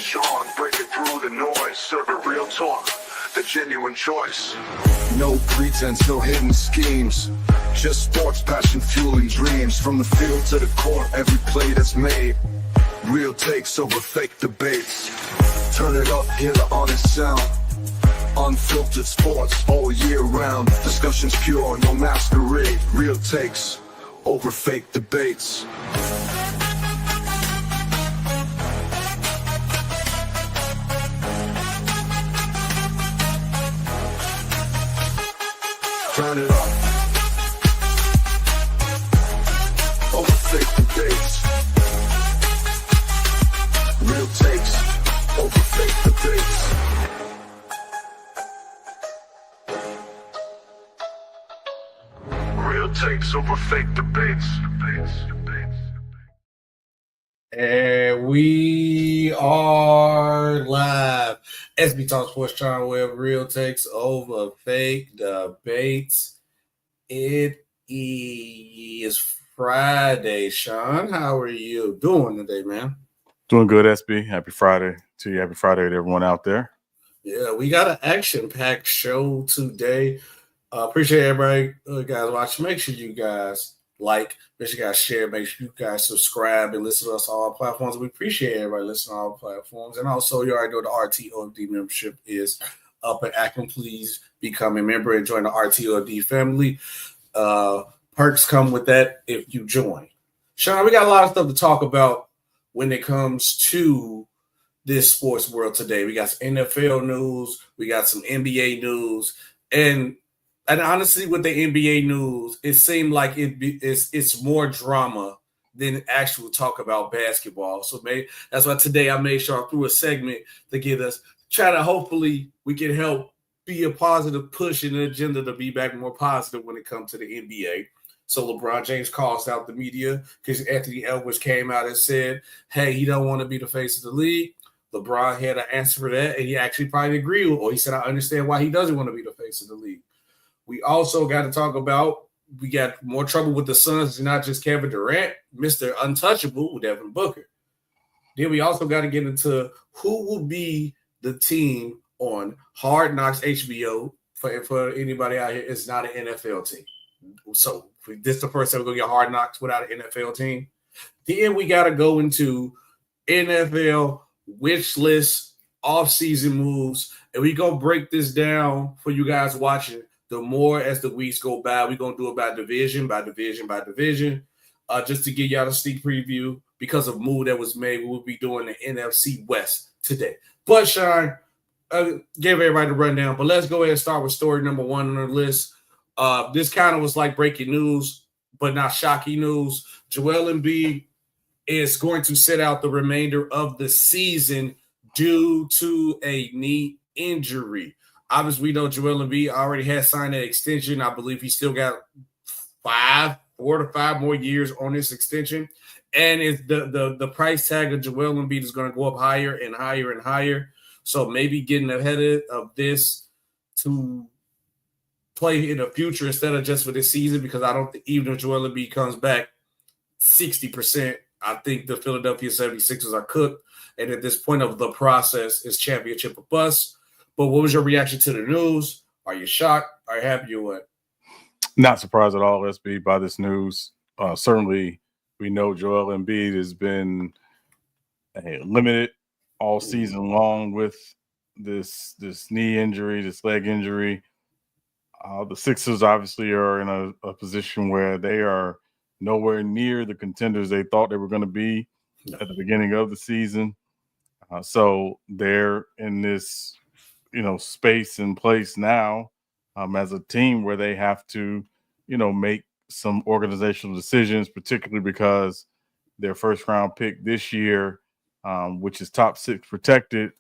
Sean, breaking through the noise, serving real talk, the genuine choice. No pretense, no hidden schemes. Just sports, passion, fueling dreams. From the field to the court, every play that's made. Real takes over fake debates. Turn it up, hear the honest sound. Unfiltered sports all year round. Discussions pure, no masquerade. Real takes over fake debates. Turn it up. Over fake debates. Real takes over fake debates. Real takes over fake debates. And we are live. Sbtalksports and Sean Webb, real takes over fake debates. It is Friday. Sean, how are you doing today, man? Doing good, SB. Happy Friday to you. Happy Friday to everyone out there. Yeah, we got an action-packed show today. Appreciate everybody guys watching. Make sure you guys like, make sure you guys share, make sure you guys subscribe and listen to us on all platforms. We appreciate everybody listening on all platforms. And also, you already know the RTOFD membership is up and acting. Please become a member and join the RTOFD family. Perks come with that if you join. Sean, we got a lot of stuff to talk about when it comes to this sports world today. We got some NFL news, we got some NBA news, and honestly, with the NBA news, it seemed like it's more drama than actual talk about basketball. So that's why today I made sure I threw a segment to get us hopefully we can help be a positive push in the agenda to be back more positive when it comes to the NBA. So LeBron James calls out the media because Anthony Edwards came out and said, hey, he don't want to be the face of the league. LeBron had an answer for that, and he actually probably agreed with, or he said, I understand why he doesn't want to be the face of the league. We also got to talk about, we got more trouble with the Suns. It's not just Kevin Durant, Mr. Untouchable, Devin Booker. Then we also got to get into who will be the team on Hard Knocks HBO for anybody out here. It's not an NFL team. So this is the first time we're going to get Hard Knocks without an NFL team. Then we got to go into NFL wish list, off-season moves, and we're going to break this down for you guys watching. The more as the weeks go by, we're going to do it by division, just to give y'all a sneak preview because of move that was made. We will be doing the NFC West today. But, Sean, gave everybody the rundown, but let's go ahead and start with story number one on the list. This kind of was like breaking news, but not shocking news. Joel Embiid is going to sit out the remainder of the season due to a knee injury. Obviously, we know Joel Embiid already has signed an extension. I believe he still got 4 to 5 more years on this extension. And if the price tag of Joel Embiid is going to go up higher and higher and higher. So maybe getting ahead of this to play in the future instead of just for this season, because I don't think even if Joel Embiid comes back 60%, I think the Philadelphia 76ers are cooked. And at this point of the process, it's championship or bust. But what was your reaction to the news? Are you shocked? Are you happy or what? Not surprised at all, SB, by this news. Certainly, we know Joel Embiid has been limited all season long with this knee injury, this leg injury. The Sixers obviously are in a position where they are nowhere near the contenders they thought they were going to be at the beginning of the season. So they're in this space and place now as a team where they have to, make some organizational decisions, particularly because their first round pick this year, which is top 6 protected,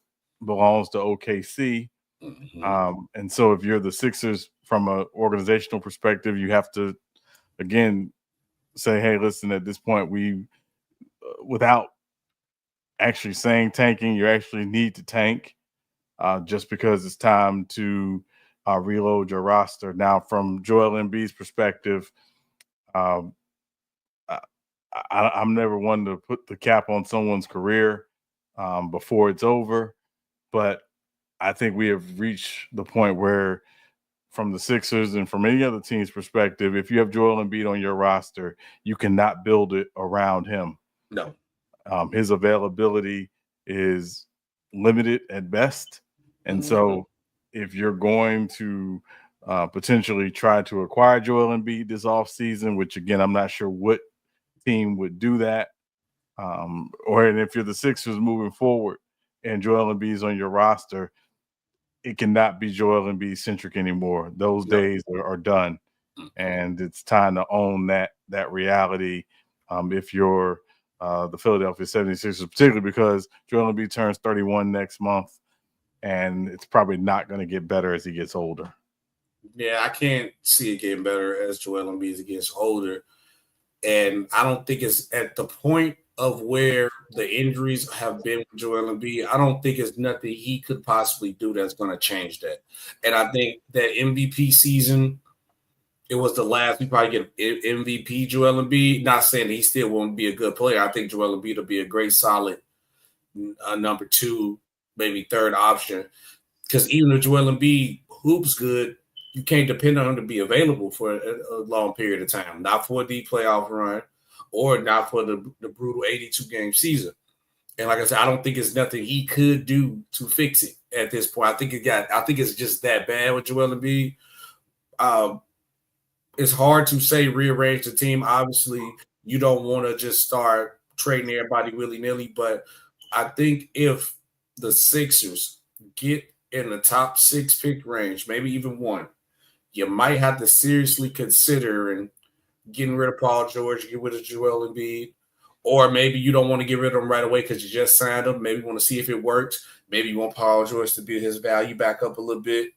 belongs to OKC. Mm-hmm. And so if you're the Sixers from an organizational perspective, you have to, again, say, hey, listen, at this point, without actually saying tanking, you actually need to tank. Just because it's time to reload your roster. Now, from Joel Embiid's perspective, I'm never one to put the cap on someone's career. before it's over. But I think we have reached the point where, from the Sixers and from any other team's perspective, if you have Joel Embiid on your roster, you cannot build it around him. No. His availability is limited at best. And so if you're going to potentially try to acquire Joel Embiid this offseason, which, again, I'm not sure what team would do that, and if you're the Sixers moving forward and Joel Embiid's on your roster, it cannot be Joel Embiid centric anymore. Those days are done, and it's time to own that reality. If you're the Philadelphia 76ers, particularly because Joel Embiid turns 31 next month, and it's probably not going to get better as he gets older. Yeah, I can't see it getting better as Joel Embiid gets older. And I don't think it's at the point of where the injuries have been with Joel Embiid. I don't think it's nothing he could possibly do that's going to change that. And I think that MVP season, it was the last we probably get MVP Joel Embiid. Not saying he still won't be a good player. I think Joel Embiid will be a great, solid number 2, maybe 3rd option. Because even if Joel Embiid hoops good, you can't depend on him to be available for a long period of time. Not for the playoff run, or not for the brutal 82-game season. And like I said, I don't think it's nothing he could do to fix it at this point. I think it's just that bad with Joel Embiid. It's hard to say rearrange the team. Obviously, you don't want to just start trading everybody willy-nilly, but I think if the Sixers get in the top 6 pick range, maybe even 1, you might have to seriously consider getting rid of Paul George, get rid of Joel Embiid, or maybe you don't want to get rid of him right away because you just signed him. Maybe you want to see if it works. Maybe you want Paul George to build his value back up a little bit.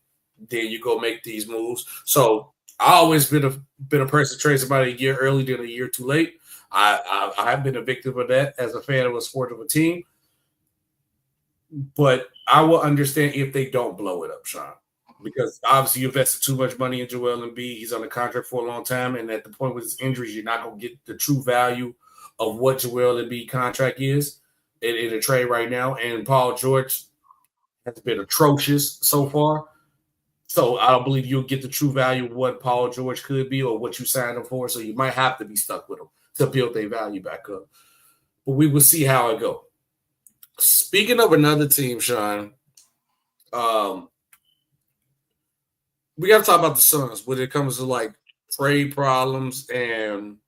Then you go make these moves. So I always been a person to trade somebody a year early than a year too late. I have been a victim of that as a fan of a sport of a team. But I will understand if they don't blow it up, Sean. Because obviously you invested too much money in Joel Embiid. He's on a contract for a long time, and at the point with his injuries, you're not going to get the true value of what Joel Embiid contract is in a trade right now. And Paul George has been atrocious so far. So I don't believe you'll get the true value of what Paul George could be or what you signed him for. So you might have to be stuck with him to build their value back up. But we will see how it goes. Speaking of another team, Sean, we got to talk about the Suns when it comes to like trade problems and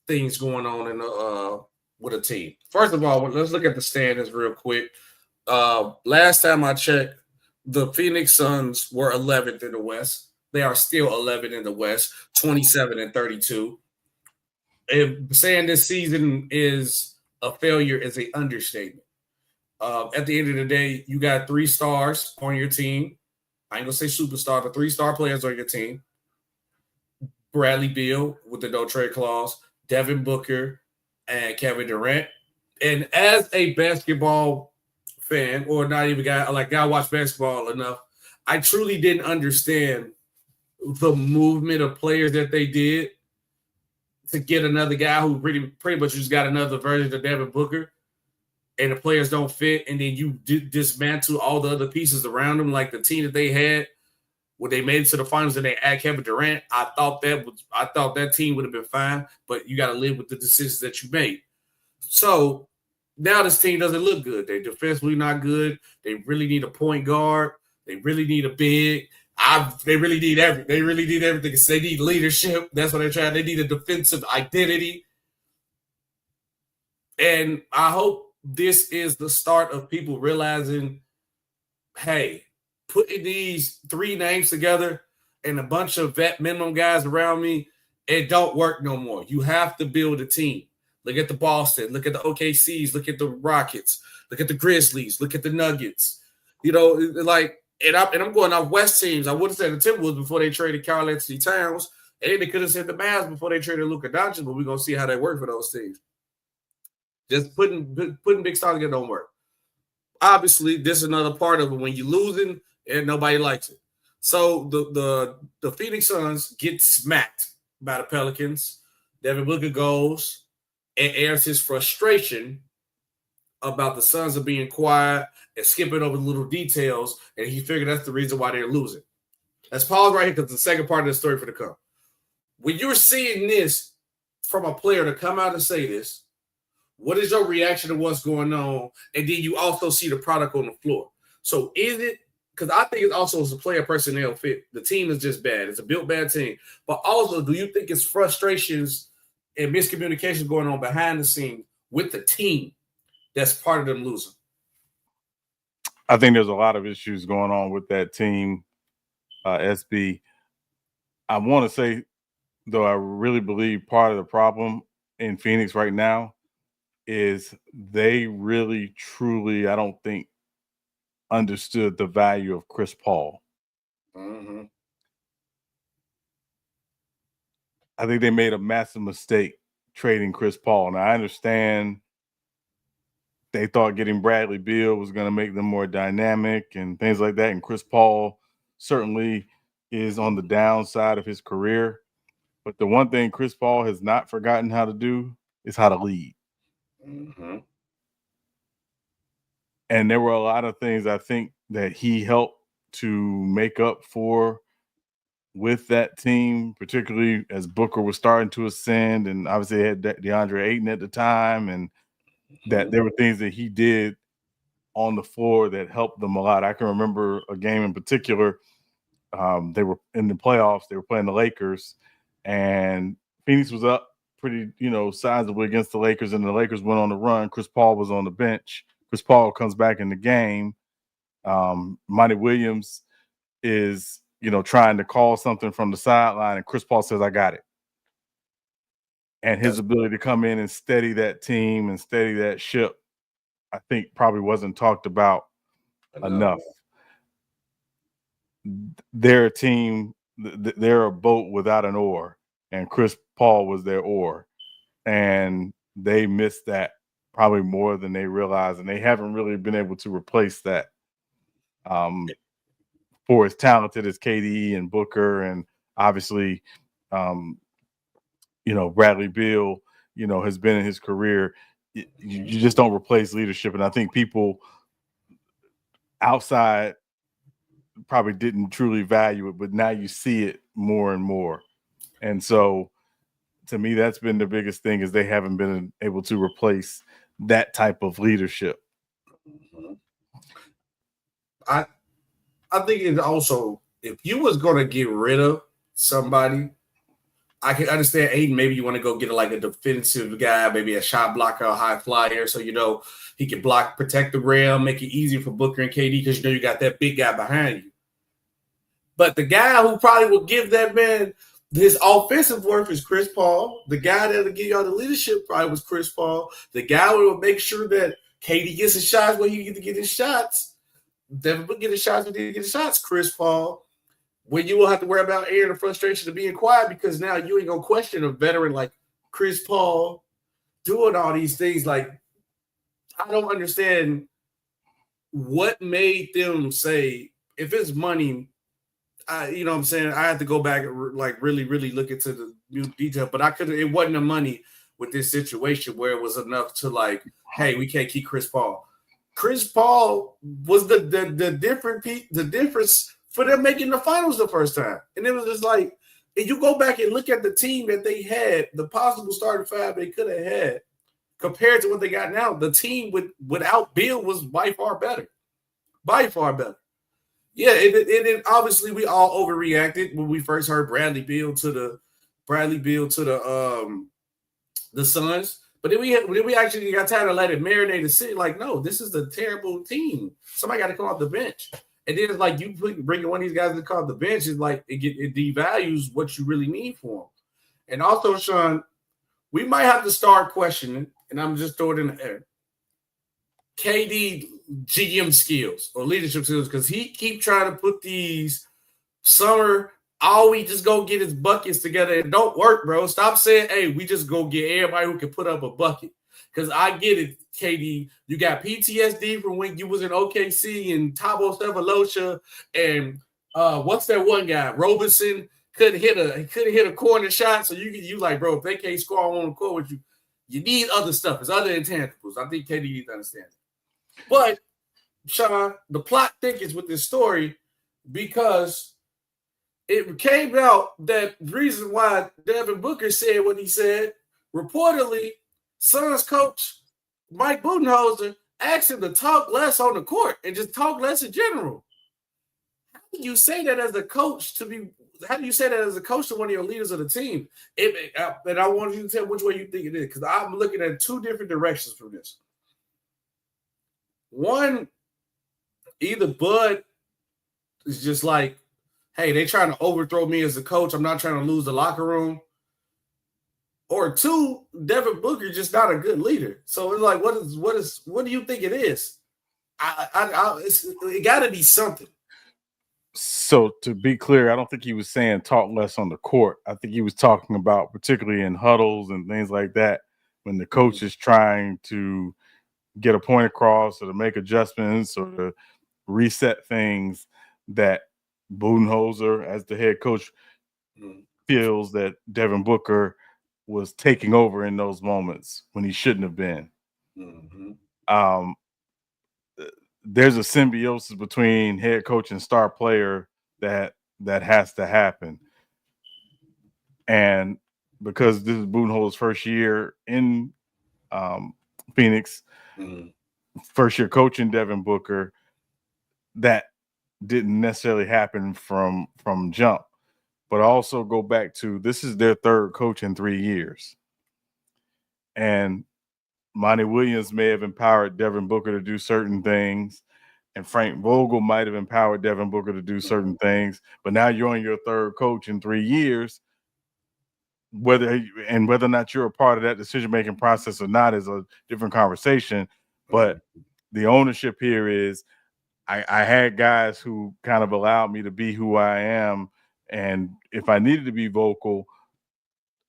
things going on in with a team. First of all, let's look at the standings real quick. Last time I checked, the Phoenix Suns were 11th in the West. They are still 11th in the West, 27-32. If saying this season is a failure is an understatement. At the end of the day, you got 3 stars on your team. I ain't going to say superstar, but 3-star players on your team. Bradley Beal with the no-trade clause, Devin Booker, and Kevin Durant. And as a basketball fan, or not even guy watch basketball enough, I truly didn't understand the movement of players that they did to get another guy who pretty much just got another version of Devin Booker, and the players don't fit, and then you dismantle all the other pieces around them, like the team that they had when they made it to the finals and they add Kevin Durant. I thought that team would have been fine, but you got to live with the decisions that you made. So now this team doesn't look good. They're defensively not good. They really need a point guard. They really need a big. They really need everything. They really need everything. They need leadership. That's what they're trying. They need a defensive identity. And I hope this is the start of people realizing, hey, putting these 3 names together and a bunch of vet minimum guys around me, it don't work no more. You have to build a team. Look at the Boston. Look at the OKCs. Look at the Rockets. Look at the Grizzlies. Look at the Nuggets. You know, like, and I'm going off West teams. I would have said the Timberwolves before they traded Karl-Anthony Towns, and they could have said the Mavs before they traded Luka Doncic, but we're going to see how they work for those teams. Just putting big stars together don't work. Obviously, this is another part of it. When you're losing, and nobody likes it. So the Phoenix Suns get smacked by the Pelicans. Devin Booker goes and airs his frustration about the Suns are being quiet and skipping over the little details, and he figured that's the reason why they're losing. Let's pause right here because the second part of the story for the come. When you're seeing this from a player to come out and say this, what is your reaction to what's going on? And then you also see the product on the floor. So is it, because I think it's also a player personnel fit. The team is just bad. It's a built bad team. But also, do you think it's frustrations and miscommunication going on behind the scenes with the team that's part of them losing? I think there's a lot of issues going on with that team, SB. I want to say, though, I really believe part of the problem in Phoenix right now is they really, truly, I don't think, understood the value of Chris Paul. Mm-hmm. I think they made a massive mistake trading Chris Paul. Now, I understand they thought getting Bradley Beal was going to make them more dynamic and things like that. And Chris Paul certainly is on the downside of his career. But the one thing Chris Paul has not forgotten how to do is how to lead. Mm-hmm. And there were a lot of things I think that he helped to make up for with that team, particularly as Booker was starting to ascend, and obviously they had DeAndre Ayton at the time, and that there were things that he did on the floor that helped them a lot. I can remember a game in particular. They were in the playoffs. They were playing the Lakers, and Phoenix was up pretty, sizably against the Lakers, and the Lakers went on the run. Chris Paul was on the bench. Chris Paul comes back in the game. Monty Williams is, trying to call something from the sideline, and Chris Paul says, "I got it." And his ability to come in and steady that team and steady that ship, I think probably wasn't talked about enough. They're a team, they're a boat without an oar, and Chris Paul was their oar. And they missed that probably more than they realized, and they haven't really been able to replace that. For as talented as KD and Booker, and obviously, Bradley Beal, has been in his career, you just don't replace leadership. And I think people outside probably didn't truly value it, but now you see it more and more. And so to me, that's been the biggest thing, is they haven't been able to replace that type of leadership. I think it also, if you was going to get rid of somebody, I can understand Aiden. Maybe you want to go get a defensive guy, maybe a shot blocker, a high flyer, so he can block, protect the rim, make it easier for Booker and KD because you got that big guy behind you. But the guy who probably will give that man his offensive worth is Chris Paul. The guy that'll give y'all the leadership probably was Chris Paul. The guy who will make sure that KD gets his shots when he get to get his shots. Devin will get his shots when he get his shots. Chris Paul. When you will have to worry about airing the frustration of being quiet, because now you ain't gonna question a veteran like Chris Paul doing all these things. Like, I don't understand what made them say, if it's money, you know what I'm saying, I had to go back and really, really look into the new detail. But it wasn't the money with this situation where it was enough to hey, we can't keep Chris Paul. Chris Paul was the difference for them making the finals the first time. And it was just if you go back and look at the team that they had, the possible starting five they could have had, compared to what they got now, the team without Bill was by far better. By far better. Yeah, it obviously we all overreacted when we first heard Bradley Beal to the Suns. But then we actually got tired of letting it marinate and sit. No, this is a terrible team. Somebody got to come off the bench. And then it's you bringing one of these guys to come off the bench is it devalues what you really need for them. And also, Sean, we might have to start questioning, and I'm just throwing it in the air, KD GM skills or leadership skills, because he keep trying to put these summer, we just go get his buckets together. It don't work, bro. Stop saying, hey, we just go get everybody who can put up a bucket. Because I get it, KD. You got PTSD from when you was in OKC and Thabo Sefolosha and what's that one guy? Robinson couldn't hit a corner shot. So you bro, if they can't score on the court with you, You need other stuff. It's other intangibles. I think KD needs to understand it. But, Sean, the plot thickens with this story because it came out that the reason why Devin Booker said what he said, reportedly, Suns coach Mike Budenholzer asked him to talk less on the court and just talk less in general. How do you say that as a coach how do you say that as a coach to one of your leaders of the team? And I want you to tell which way you think it is, because I'm looking at two different directions from this. One, either Bud is just like, hey, they trying to overthrow me as a coach. I'm not trying to lose the locker room. Or two, Devin Booker just not a good leader. So it's like, what do you think it is? It got to be something. So to be clear, I don't think he was saying talk less on the court. I think he was talking about particularly in huddles and things like that when the coach is trying to get a point across or to make adjustments or to reset things, that Budenholzer, as the head coach, feels that Devin Booker was taking over in those moments when he shouldn't have been. Mm-hmm. There's a symbiosis between head coach and star player that has to happen. And because this is Budenholzer's first year in Phoenix, first year coaching Devin Booker, that didn't necessarily happen from jump. But also go back to, this is their third coach in 3 years. And Monty Williams may have empowered Devin Booker to do certain things, and Frank Vogel might have empowered Devin Booker to do certain things. But now you're on your third coach in 3 years. Whether or not you're a part of that decision-making process or not is a different conversation. But the ownership here is, I had guys who kind of allowed me to be who I am. And if I needed to be vocal,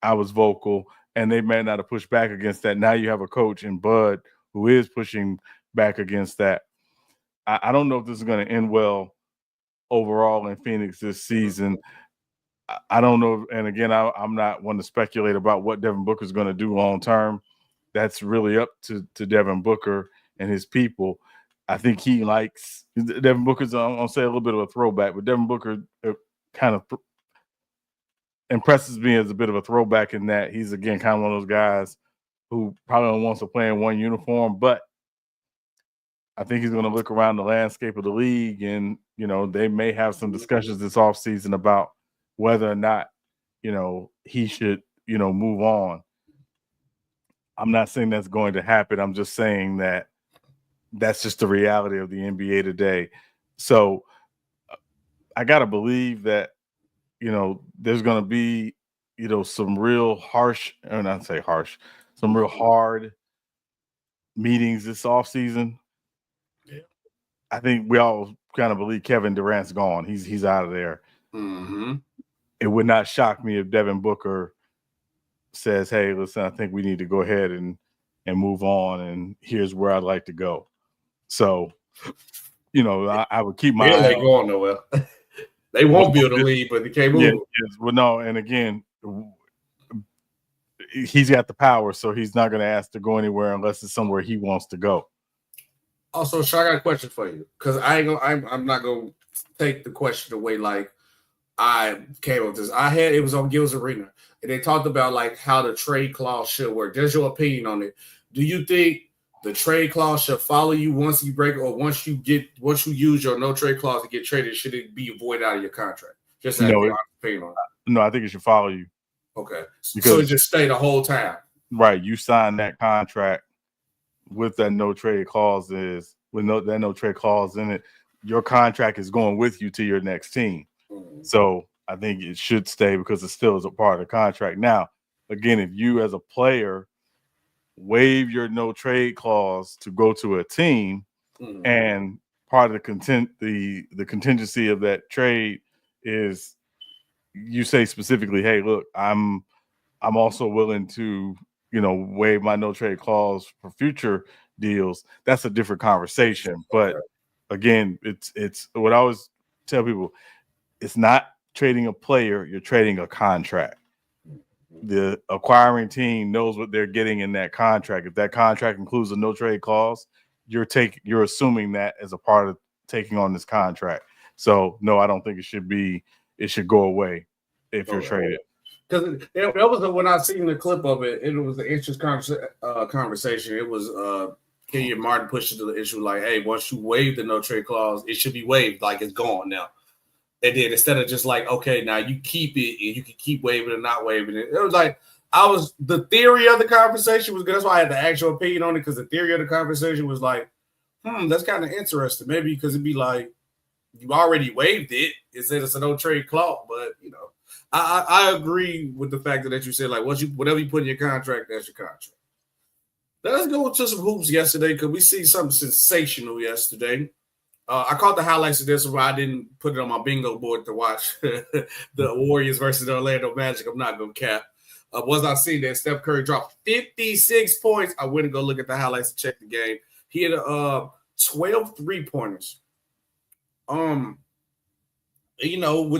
I was vocal, and they may not have pushed back against that. Now you have a coach in Bud who is pushing back against that. I don't know if this is going to end well overall in Phoenix this season. I don't know. And again, I'm not one to speculate about what Devin Booker is going to do long term. That's really up to Devin Booker and his people. I think he likes Devin Booker's, I'm going to say a little bit of a throwback, but Devin Booker kind of impresses me as a bit of a throwback in that he's, again, kind of one of those guys who probably wants to play in one uniform, but I think he's going to look around the landscape of the league, and, they may have some discussions this offseason about whether or not, he should, move on. I'm not saying that's going to happen. I'm just saying that that's just the reality of the NBA today. So I got to believe that, there's going to be, some real some real hard meetings this offseason. Yeah. I think we all kind of believe Kevin Durant's gone. He's out of there. Mm-hmm. It would not shock me if Devin Booker says, hey, listen, I think we need to go ahead and move on, and here's where I'd like to go. So, I would keep my eye on. Going nowhere. They won't be able to leave, but they can't move. Yes. Well, no, and again, he's got the power, so he's not going to ask to go anywhere unless it's somewhere he wants to go. Also, Sean, I got a question for you, because I'm not going to take the question away like I came up with this. It was on Gil's Arena, and they talked about like how the trade clause should work. There's your opinion on it. Do you think the trade clause should follow you once you break, or once you use your no trade clause to get traded, should it be voided out of your contract? Just opinion on it. No, I think it should follow you. Okay, so it just stay the whole time. Right, you signed that contract with that no trade clause that no trade clause in it. Your contract is going with you to your next team. Mm-hmm. So I think it should stay because it still is a part of the contract. Now, again, if you as a player waive your no trade clause to go to a team, mm-hmm. and part of the contingency of that trade is you say specifically, hey, look, I'm also willing to, waive my no trade clause for future deals. That's a different conversation. But again, it's what I always tell people, it's not trading a player, you're trading a contract. the acquiring team knows what they're getting in that contract. If that contract includes a no trade clause, you're assuming that as a part of taking on this contract. So no, I don't think it should go away if you're traded. Because that was when I seen the clip of it. It was an interesting conversation. It was Kenyon Martin pushing to the issue like, hey, once you waive the no trade clause, it should be waived, like it's gone now. And then instead of just like, okay, now you keep it and you can keep waiving and not waiving it. It was like the theory of the conversation was good. That's why I had the actual opinion on it, because the theory of the conversation was like, that's kind of interesting. Maybe because it'd be like you already waived it. It said it's a no trade clause, but I agree with the fact that you said like whatever you put in your contract, that's your contract. Let's go to some hoops yesterday because we see something sensational yesterday. I caught the highlights of this, but I didn't put it on my bingo board to watch the Warriors versus the Orlando Magic. I'm not going to cap. Once I seen that Steph Curry dropped 56 points, I went and go look at the highlights and check the game. He had 12 3-pointers. With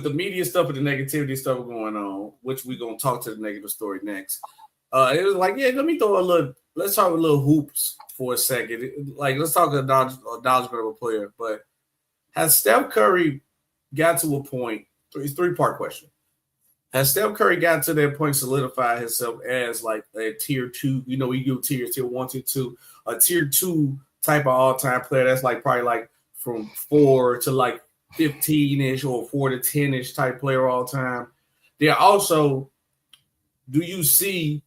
the media stuff and the negativity stuff going on, which we're going to talk to the negative story next. It was like, let's talk a little hoops for a second. Like, let's talk a knowledgeable player. But has Steph Curry got to a point? It's a 3-part question. Has Steph Curry gotten to that point, solidified himself as like a tier 2? We do tier 1, tier 2, a tier 2 type of all-time player. That's like probably like from 4 to like 15-ish or 4 to 10-ish type player all time. There also, do you see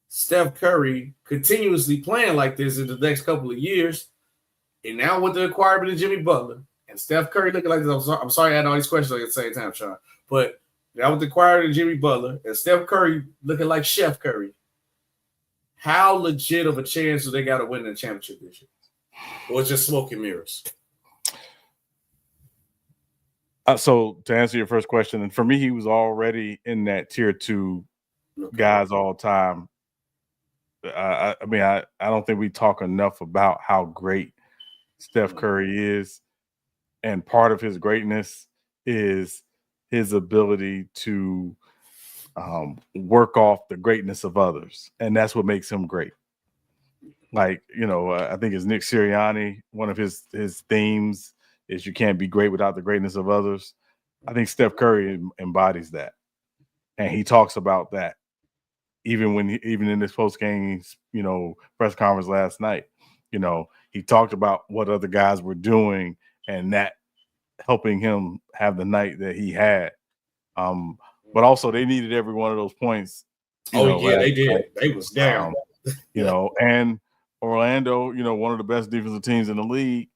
Steph Curry continuously playing like this in the next couple of years? And now with the acquirement of Jimmy Butler and Steph Curry looking like this, I'm sorry I had all these questions at the same time, Sean. But now with the acquirement of Jimmy Butler and Steph Curry looking like Chef Curry, how legit of a chance do they got to win the championship this year? Or it's just smoke and mirrors? So to answer your first question, and for me, he was already in that tier 2 guys all time. I don't think we talk enough about how great Steph Curry is. And part of his greatness is his ability to work off the greatness of others. And that's what makes him great. Like, I think it's Nick Sirianni, one of his themes is you can't be great without the greatness of others. I think Steph Curry embodies that. And he talks about that. Even in this post-game, press conference last night, he talked about what other guys were doing and that helping him have the night that he had. But also they needed every one of those points. They did. They was down. And Orlando, one of the best defensive teams in the league.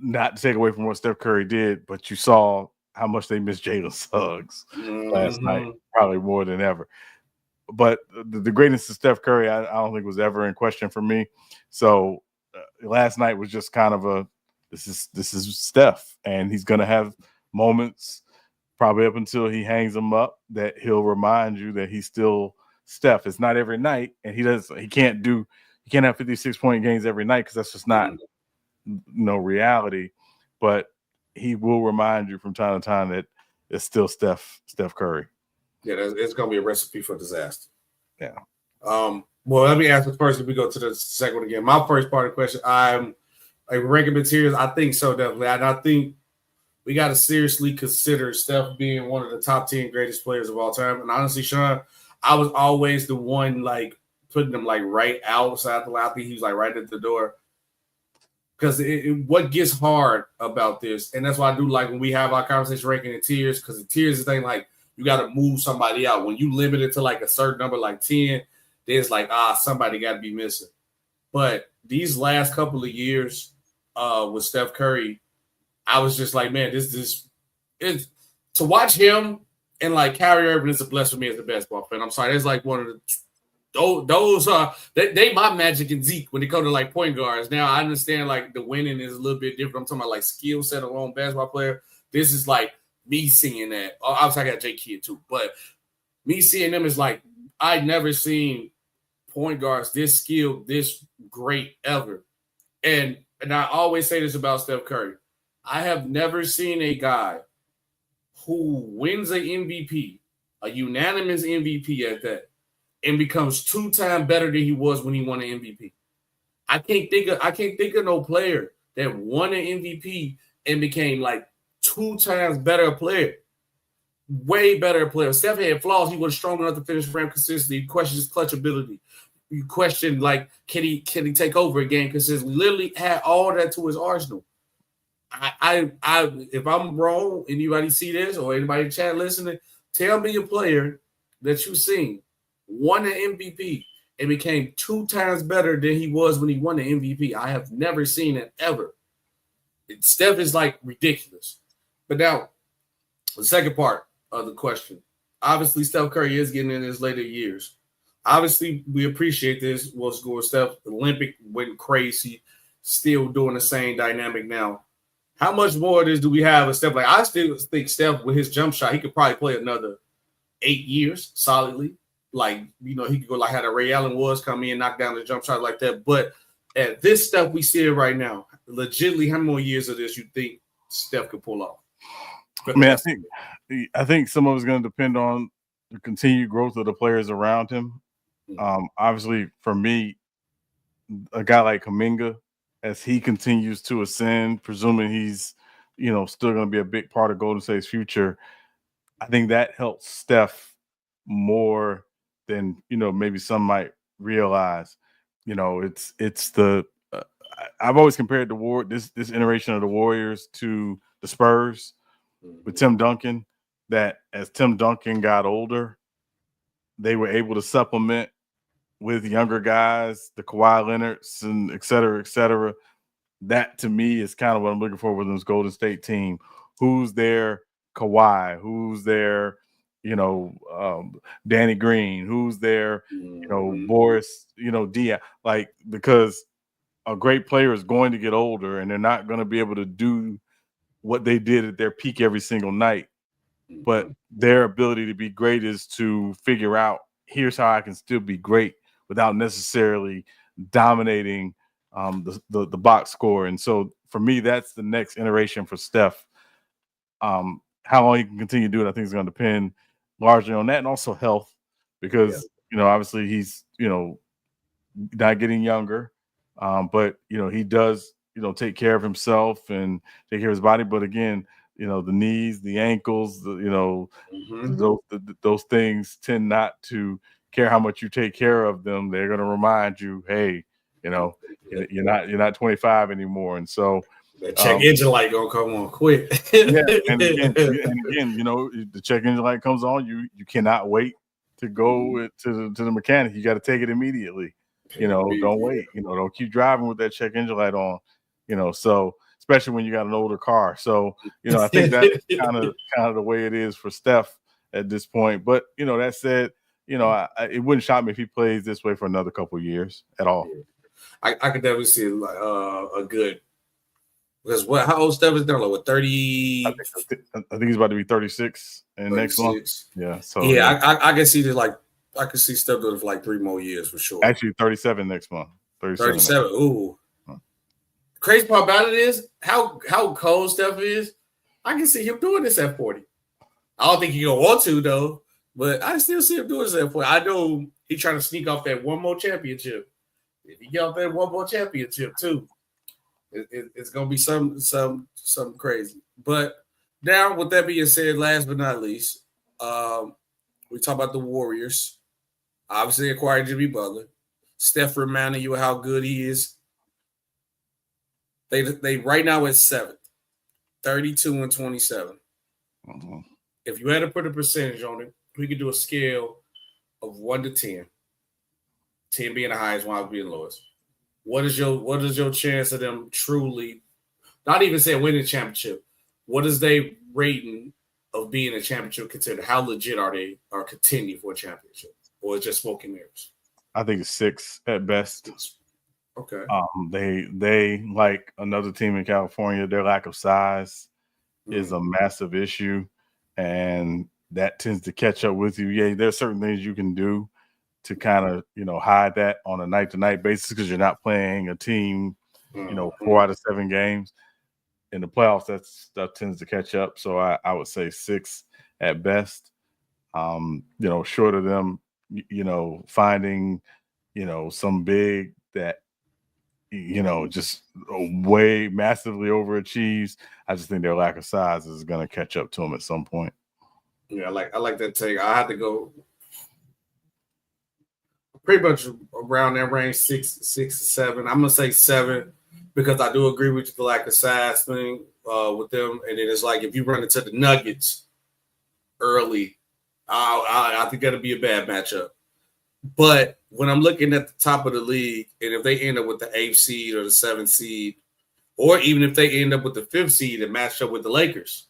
Not to take away from what Steph Curry did, but you saw how much they missed Jalen Suggs last night, probably more than ever. But the greatness of Steph Curry, I don't think was ever in question for me. So last night was just kind of this is Steph, and he's going to have moments probably up until he hangs them up that he'll remind you that he's still Steph. It's not every night, and he can't have 56-point games every night because that's just not reality. But he will remind you from time to time that it's still Steph Curry. Yeah, it's going to be a recipe for disaster. Yeah. Well, let me ask first if we go to the second one again. My first part of the question, I'm a ranking materials. I think so, definitely. And I think we got to seriously consider Steph being one of the top 10 greatest players of all time. And honestly, Sean, I was always the one like putting him like right outside the line. I think he was like right at the door. Because what gets hard about this, and that's why I do like when we have our conversation ranking in tiers, because the tiers is thing like you got to move somebody out. When you limit it to like a certain number, like 10, there's like, somebody got to be missing. But these last couple of years with Steph Curry, I was just like, man, this is to watch him and like Kyrie Irving is a blessing for me as a basketball fan. I'm sorry, it's like one of the those they my Magic and Zeke when they come to like point guards. Now I understand like the winning is a little bit different. I'm talking about like skill set alone basketball player. This is like me seeing that. Obviously I got J Kidd too, but me seeing them is like I'd never seen point guards this skilled, this great ever. And I always say this about Steph Curry. I have never seen a guy who wins an MVP a unanimous MVP at that, and becomes 2 times better than he was when he won an MVP. I can't think of no player that won an MVP and became like 2 times better player. Way better player. Steph had flaws. He was strong enough to finish frame consistently. You question his clutch ability. You question, like, can he take over a game consistently? Literally had all that to his arsenal. I if I'm wrong, anybody see this or anybody in chat listening, tell me a player that you've seen won an MVP and became 2 times better than he was when he won the MVP. I have never seen it ever. Steph is like ridiculous. But now, the second part of the question. Obviously, Steph Curry is getting in his later years. Obviously, we appreciate this. What's going Steph? Olympic went crazy, still doing the same dynamic now. How much more of this do we have with Steph? Like, I still think Steph, with his jump shot, he could probably play another 8 years solidly. Like, you know, he could go like how the Ray Allen was, come in, knock down the jump shot like that. But at this stuff we see it right now, legitimately, how many more years of this you think Steph could pull off? I mean, I think some of it's going to depend on the continued growth of the players around him. Obviously, for me, a guy like Kuminga, as he continues to ascend, presuming he's, you know, still going to be a big part of Golden State's future, I think that helps Steph more than, you know, maybe some might realize. You know, it's the I've always compared this iteration of the Warriors to the Spurs with Tim Duncan, that as Tim Duncan got older, they were able to supplement with younger guys, the Kawhi Leonards and et cetera, et cetera. That to me is kind of what I'm looking for with this Golden State team. Who's their Kawhi? Who's their, you know, Danny Green? Who's their, you know, Boris, you know, Dia? Like, because a great player is going to get older and they're not going to be able to do what they did at their peak every single night. But their ability to be great is to figure out, here's how I can still be great without necessarily dominating the box score. And so for me, that's the next iteration for Steph. How long he can continue to do it, I think is going to depend largely on that, and also health, because you know, obviously he's, you know, not getting younger, but you know, he does, you know, take care of himself and take care of his body. But again, you know, the knees, the ankles, you know, those things tend not to care how much you take care of them. They're going to remind you, hey, you know, you're not 25 anymore. And so that check engine light gonna come on quick. Yeah, and again, you know, the check engine light comes on, you cannot wait to go to the mechanic. You got to take it immediately. You know, don't wait. You know, don't keep driving with that check engine light on. You know, so especially when you got an older car. So, you know, I think that's kind of the way it is for Steph at this point. But, you know, that said, you know, it wouldn't shock me if he plays this way for another couple of years at all. I could definitely see a good, because how old Steph is now? Like what, 30? I think he's about to be 36 and next month. Yeah. So yeah, I can see this, like I can see Steph doing it for like 3 more years for sure. Actually 37 next month. 37. Ooh. Crazy part about it is how cold Steph is. I can see him doing this at 40. I don't think he's gonna want to though, but I still see him doing this at 40. I know he's trying to sneak off that one more championship. If he get off that one more championship too, it's gonna be some crazy. But now, with that being said, last but not least, we talk about the Warriors. Obviously, acquired Jimmy Butler. Steph reminding you how good he is. They right now at 7th, 32 and 27. Mm-hmm. If you had to put a percentage on it, we could do a scale of 1 to 10. 10 being the highest, 1 being the lowest. What is your chance of them truly, not even say winning a championship? What is their rating of being a championship considered? How legit are they or continue for a championship? Or is it just smoke and mirrors? I think it's 6 at best. Okay. They like another team in California, their lack of size is a massive issue, and that tends to catch up with you. Yeah, there's certain things you can do to kind of, you know, hide that on a night-to-night basis because you're not playing a team, you know, 4 out of 7 games. In the playoffs, that tends to catch up. So I would say 6 at best. Short of them, finding, some big that, just way massively overachieves. I just think their lack of size is going to catch up to them at some point. Yeah, I like that take. I had to go pretty much around that range, 6 to 7. I'm gonna say 7 because I do agree with the lack of size thing with them. And then it's like if you run into the Nuggets early, I think that'll be a bad matchup. But when I'm looking at the top of the league, and if they end up with the 8th seed or the 7th seed, or even if they end up with the 5th seed and match up with the Lakers,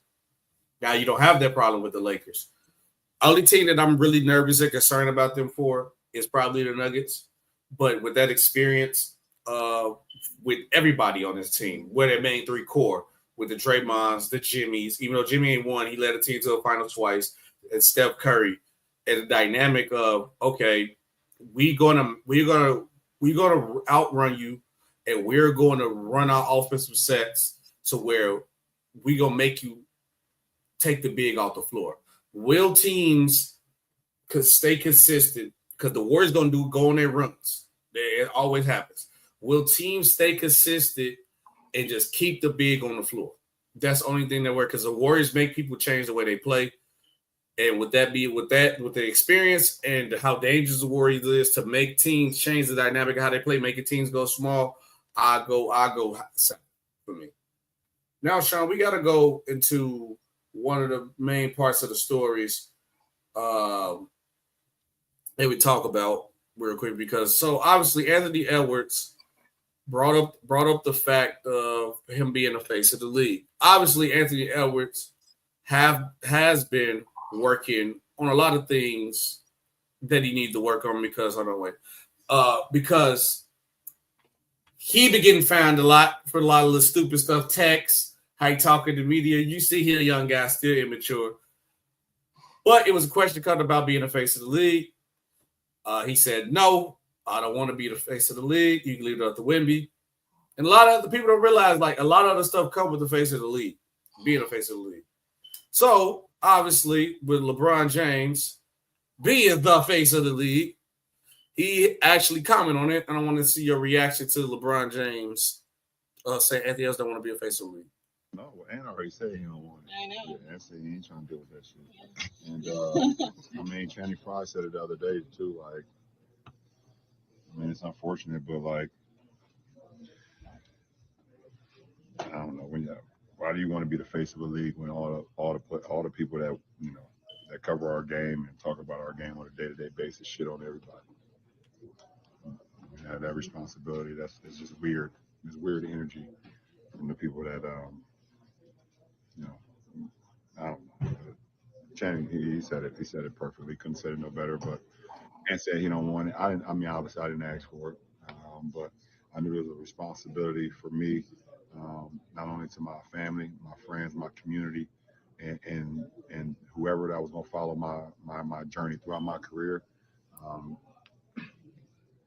now you don't have that problem with the Lakers. Only team that I'm really nervous and concerned about them for is probably the Nuggets. But with that experience, with everybody on this team, where their main 3 core, with the Draymonds, the Jimmys, even though Jimmy ain't won, he led a team to a final twice, and Steph Curry, and the dynamic of, okay, we're gonna outrun you, and we're going to run our offensive sets to where we're gonna make you take the big off the floor. Will teams could stay consistent? Because the Warriors going to go on their runs. It always happens. Will teams stay consistent and just keep the big on the floor? That's the only thing that works, because the Warriors make people change the way they play. And with the experience and how dangerous the Warriors is to make teams change the dynamic of how they play, making teams go small, I go for me. Now, Sean, we got to go into one of the main parts of the stories that we talk about real quick, because obviously Anthony Edwards brought up the fact of him being the face of the league. Obviously, Anthony Edwards has been working on a lot of things that he needs to work on because he been getting fined a lot for a lot of the stupid stuff, texts, how he talking to media. You see here, young guy, still immature. But it was a question coming about being the face of the league. He said, no, I don't want to be the face of the league. You can leave it up to Wemby. And a lot of other people don't realize, like, a lot of other stuff comes with the face of the league, being the face of the league. So, obviously, with LeBron James being the face of the league, he actually commented on it, and I want to see your reaction to LeBron James saying Anthony Edwards don't want to be a face of the league. No, Ant already said he don't want it. I know. Yeah, Ant said he ain't trying to deal with that shit. And I mean, Channing Frye said it the other day too. Like, I mean, it's unfortunate, but like, I don't know why do you want to be the face of the league when all the people that that cover our game and talk about our game on a day-to-day basis shit on everybody. You have that responsibility. It's just weird. It's weird energy from the people that I don't know. Channing, he said it. He said it perfectly. Couldn't say it no better. But Ant said he don't want it. I mean, obviously, I didn't ask for it, but I knew there was a responsibility for me, not only to my family, my friends, my community, and whoever that was going to follow my journey throughout my career.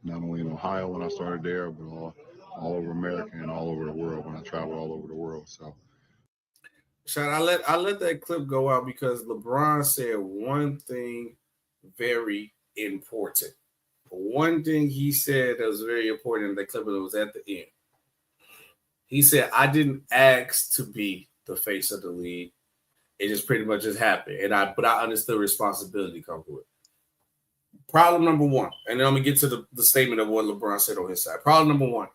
Not only in Ohio when I started there, but all over America and all over the world when I traveled all over the world. So. Sean, I let that clip go out because LeBron said one thing very important. One thing he said that was very important in that clip, that was at the end. He said, I didn't ask to be the face of the league. It just pretty much just happened. But I understood responsibility come with it. Problem number one, and then I'm going to get to the statement of what LeBron said on his side. Problem number one,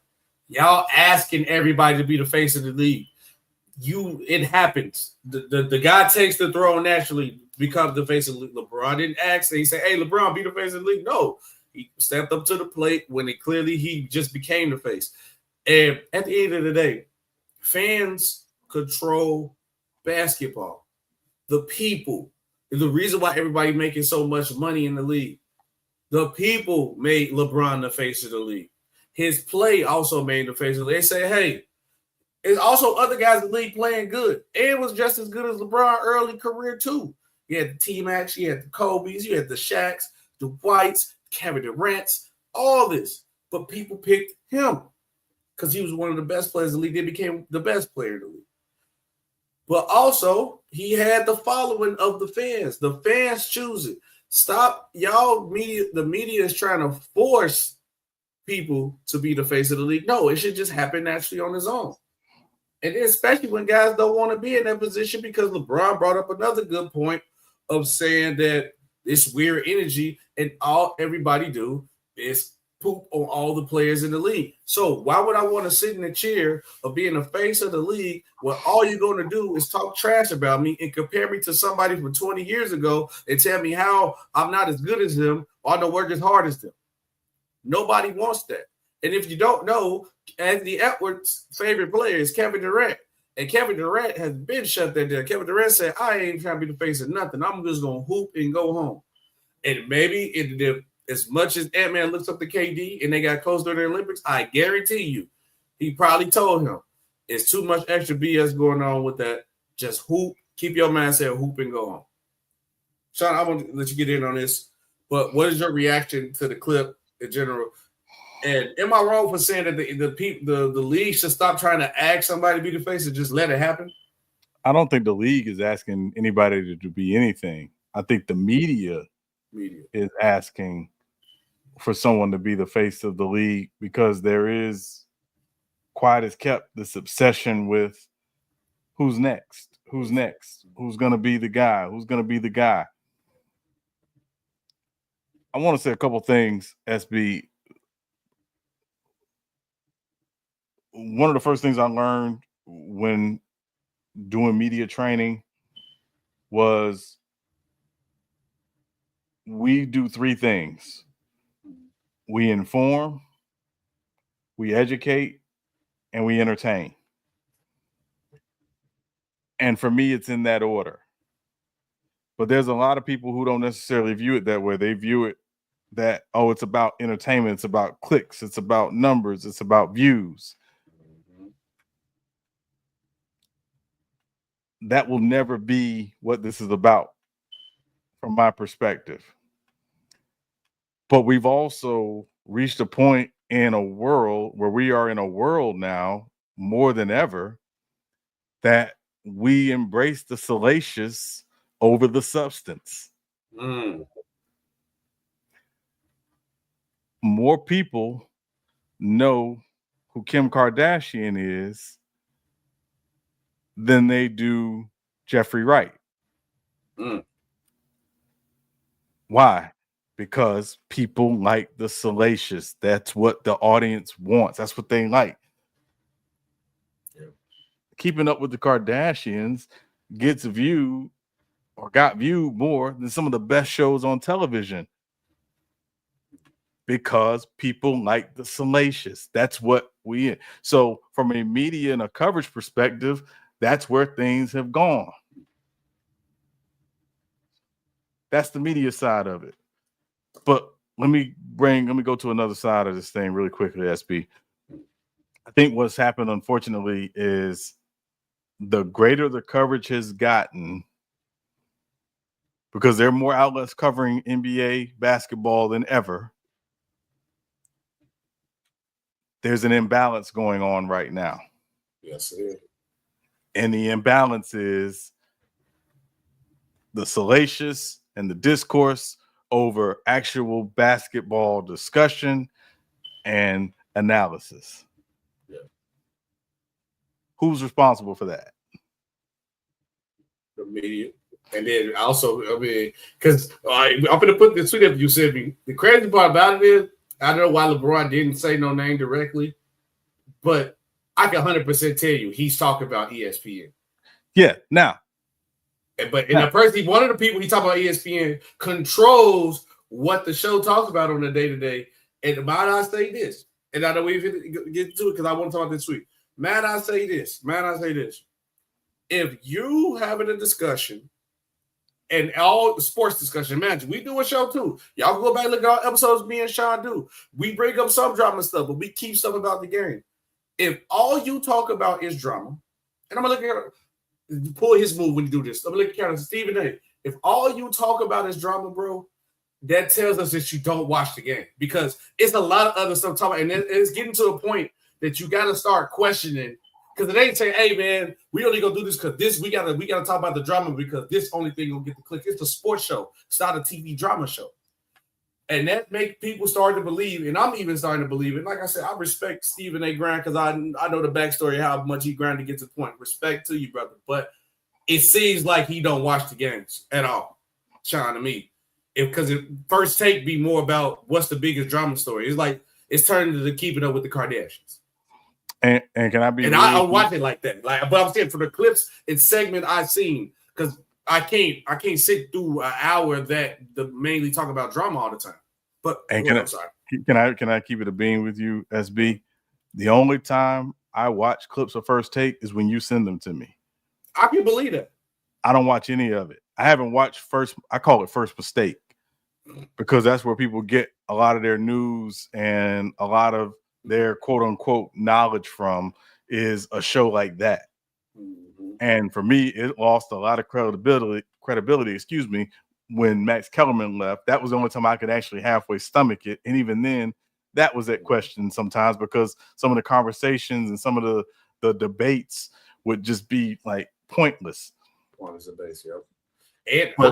y'all asking everybody to be the face of the league. It happens. The guy takes the throw naturally, becomes the face of the league. LeBron didn't ask. He said, hey, LeBron, be the face of the league. No, he stepped up to the plate when he just became the face. And at the end of the day, fans control basketball. The people is the reason why everybody making so much money in the league. The people made LeBron the face of the league. His play also made the face of the league. They say, hey, there's also other guys in the league playing good. And it was just as good as LeBron's early career, too. You had the T-Macs, you had the Kobe's, you had the Shaqs, the Whites, Kevin Durant's, all this. But people picked him because he was one of the best players in the league. They became the best player in the league. But also, he had the following of the fans. The fans choose it. Stop, y'all. The media is trying to force people to be the face of the league. No, it should just happen naturally on its own. And especially when guys don't want to be in that position, because LeBron brought up another good point of saying that this weird energy and all everybody do is poop on all the players in the league. So why would I want to sit in the chair of being the face of the league when all you're going to do is talk trash about me and compare me to somebody from 20 years ago and tell me how I'm not as good as them or I don't work as hard as them? Nobody wants that. And if you don't know, Anthony Edwards' favorite player is Kevin Durant. And Kevin Durant has been shut that down. Kevin Durant said, I ain't trying to be the face of nothing. I'm just going to hoop and go home. And maybe as much as Ant-Man looks up to KD and they got close during the Olympics, I guarantee you, he probably told him, it's too much extra BS going on with that. Just hoop, keep your mindset, hoop and go home. Sean, I want to let you get in on this, but what is your reaction to the clip in general? And am I wrong for saying that the league should stop trying to ask somebody to be the face and just let it happen? I don't think the league is asking anybody to be anything. I think the media is asking for someone to be the face of the league, because there is, quiet as kept, this obsession with who's next, who's going to be the guy, I want to say a couple things, SB. One of the first things I learned when doing media training was we do three things. We inform, we educate, and we entertain. And for me, it's in that order. But there's a lot of people who don't necessarily view it that way. They view it that, oh, it's about entertainment, it's about clicks, it's about numbers, it's about views. That will never be what this is about from my perspective. But we've also reached a point in a world where we are in a world now more than ever that we embrace the salacious over the substance. More people know who Kim Kardashian is than they do Jeffrey Wright. Why? Because people like the salacious. That's what the audience wants. That's what they like. Yeah. Keeping Up with the Kardashians got viewed more than some of the best shows on television, because people like the salacious. That's what we. So from a media and a coverage perspective, that's where things have gone. That's the media side of it. But let me go to another side of this thing really quickly, SB. I think what's happened, unfortunately, is the greater the coverage has gotten, because there are more outlets covering NBA basketball than ever, there's an imbalance going on right now. Yes, it is. And the imbalance is the salacious and the discourse over actual basketball discussion and analysis. Yeah. Who's responsible for that? The media. And then also, I mean, because I'm going to put this tweet up you sent me. The crazy part about it is, I don't know why LeBron didn't say no name directly, but I can 100% tell you he's talking about ESPN. Yeah, now. But the person, one of the people he talking about ESPN controls what the show talks about on a day-to-day. And might I say this? And I know we get to it because I want to talk about this week. Might I say this? If you having a discussion, and all the sports discussion, imagine we do a show too. Y'all go back and look at our episodes me and Sean do. We bring up some drama stuff, but we keep stuff about the game. If all you talk about is drama, and I'm going to look at pull his move when you do this. I'm looking at Stephen A. If all you talk about is drama, bro, that tells us that you don't watch the game, because it's a lot of other stuff talking about, and it's getting to a point that you got to start questioning Because they ain't say, hey man, we only gonna do this because this we gotta talk about the drama because this only thing gonna get the click. It's a sports show. It's not a TV drama show. And that make people start to believe, and I'm even starting to believe it. Like I said, I respect Stephen A. grind because I know the backstory, how much he grind to get to the point. Respect to you, brother. But it seems like he don't watch the games at all, Sean, to me. Because First Take be more about what's the biggest drama story. It's like it's turning to the Keeping Up with the Kardashians. And can I be? And I don't watch it like that. Like, but I'm saying for the clips and segment I've seen, because I can't sit through an hour that mainly talk about drama all the time. But I'm sorry. Can I keep it a bean with you, SB? The only time I watch clips of First Take is when you send them to me. I can believe that. I don't watch any of it. I haven't watched I call it First Mistake because that's where people get a lot of their news and a lot of their quote unquote knowledge from is a show like that. Mm-hmm. And for me, it lost a lot of credibility, when Max Kellerman left. That was the only time I could actually halfway stomach it. And even then, that was at question sometimes because some of the conversations and some of the debates would just be like pointless. Pointless debates, yep.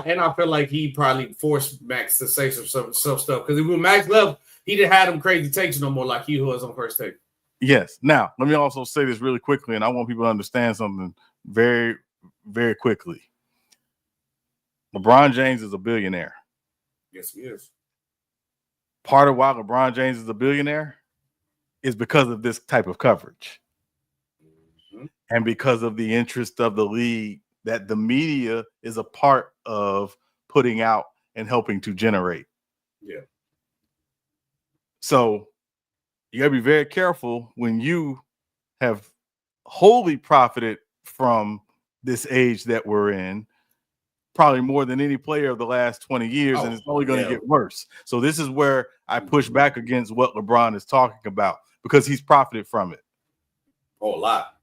And I feel like he probably forced Max to say some stuff because when Max left, he didn't have them crazy takes no more like he was on First Take. Yes. Now, let me also say this really quickly, and I want people to understand something very, very quickly. LeBron James is a billionaire. Yes, he is. Part of why LeBron James is a billionaire is because of this type of coverage. Mm-hmm. And because of the interest of the league that the media is a part of putting out and helping to generate. Yeah. So you got to be very careful when you have wholly profited from this age that we're in, probably more than any player of the last 20 years, and it's only going to get worse. So this is where I push back against what LeBron is talking about because he's profited from it. Oh, a lot.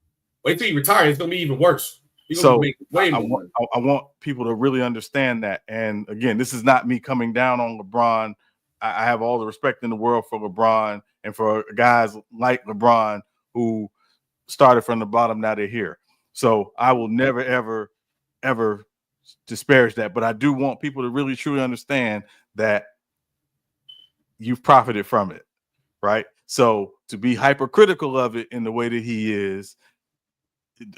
Wait till he retires. It's going to be even worse. So I want people to really understand that. And again, this is not me coming down on LeBron. I have all the respect in the world for LeBron and for guys like LeBron who started from the bottom. Now they're here. So I will never, ever, ever disparage that. But I do want people to really, truly understand that you've profited from it, right? So to be hypercritical of it in the way that he is,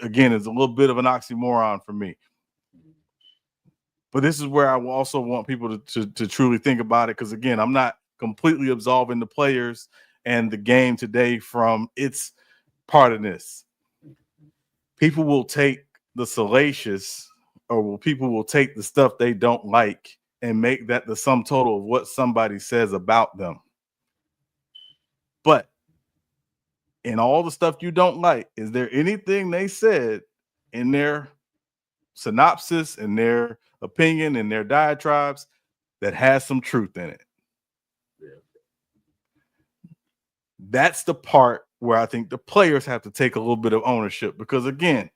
again, is a little bit of an oxymoron for me. But this is where I also want people to truly think about it, because again, I'm not completely absolving the players and the game today from its part of this. People will take the salacious, or people will take the stuff they don't like and make that the sum total of what somebody says about them. But in all the stuff you don't like, is there anything they said in their synopsis, in their opinion, in their diatribes that has some truth in it? Yeah. That's the part where I think the players have to take a little bit of ownership, because again,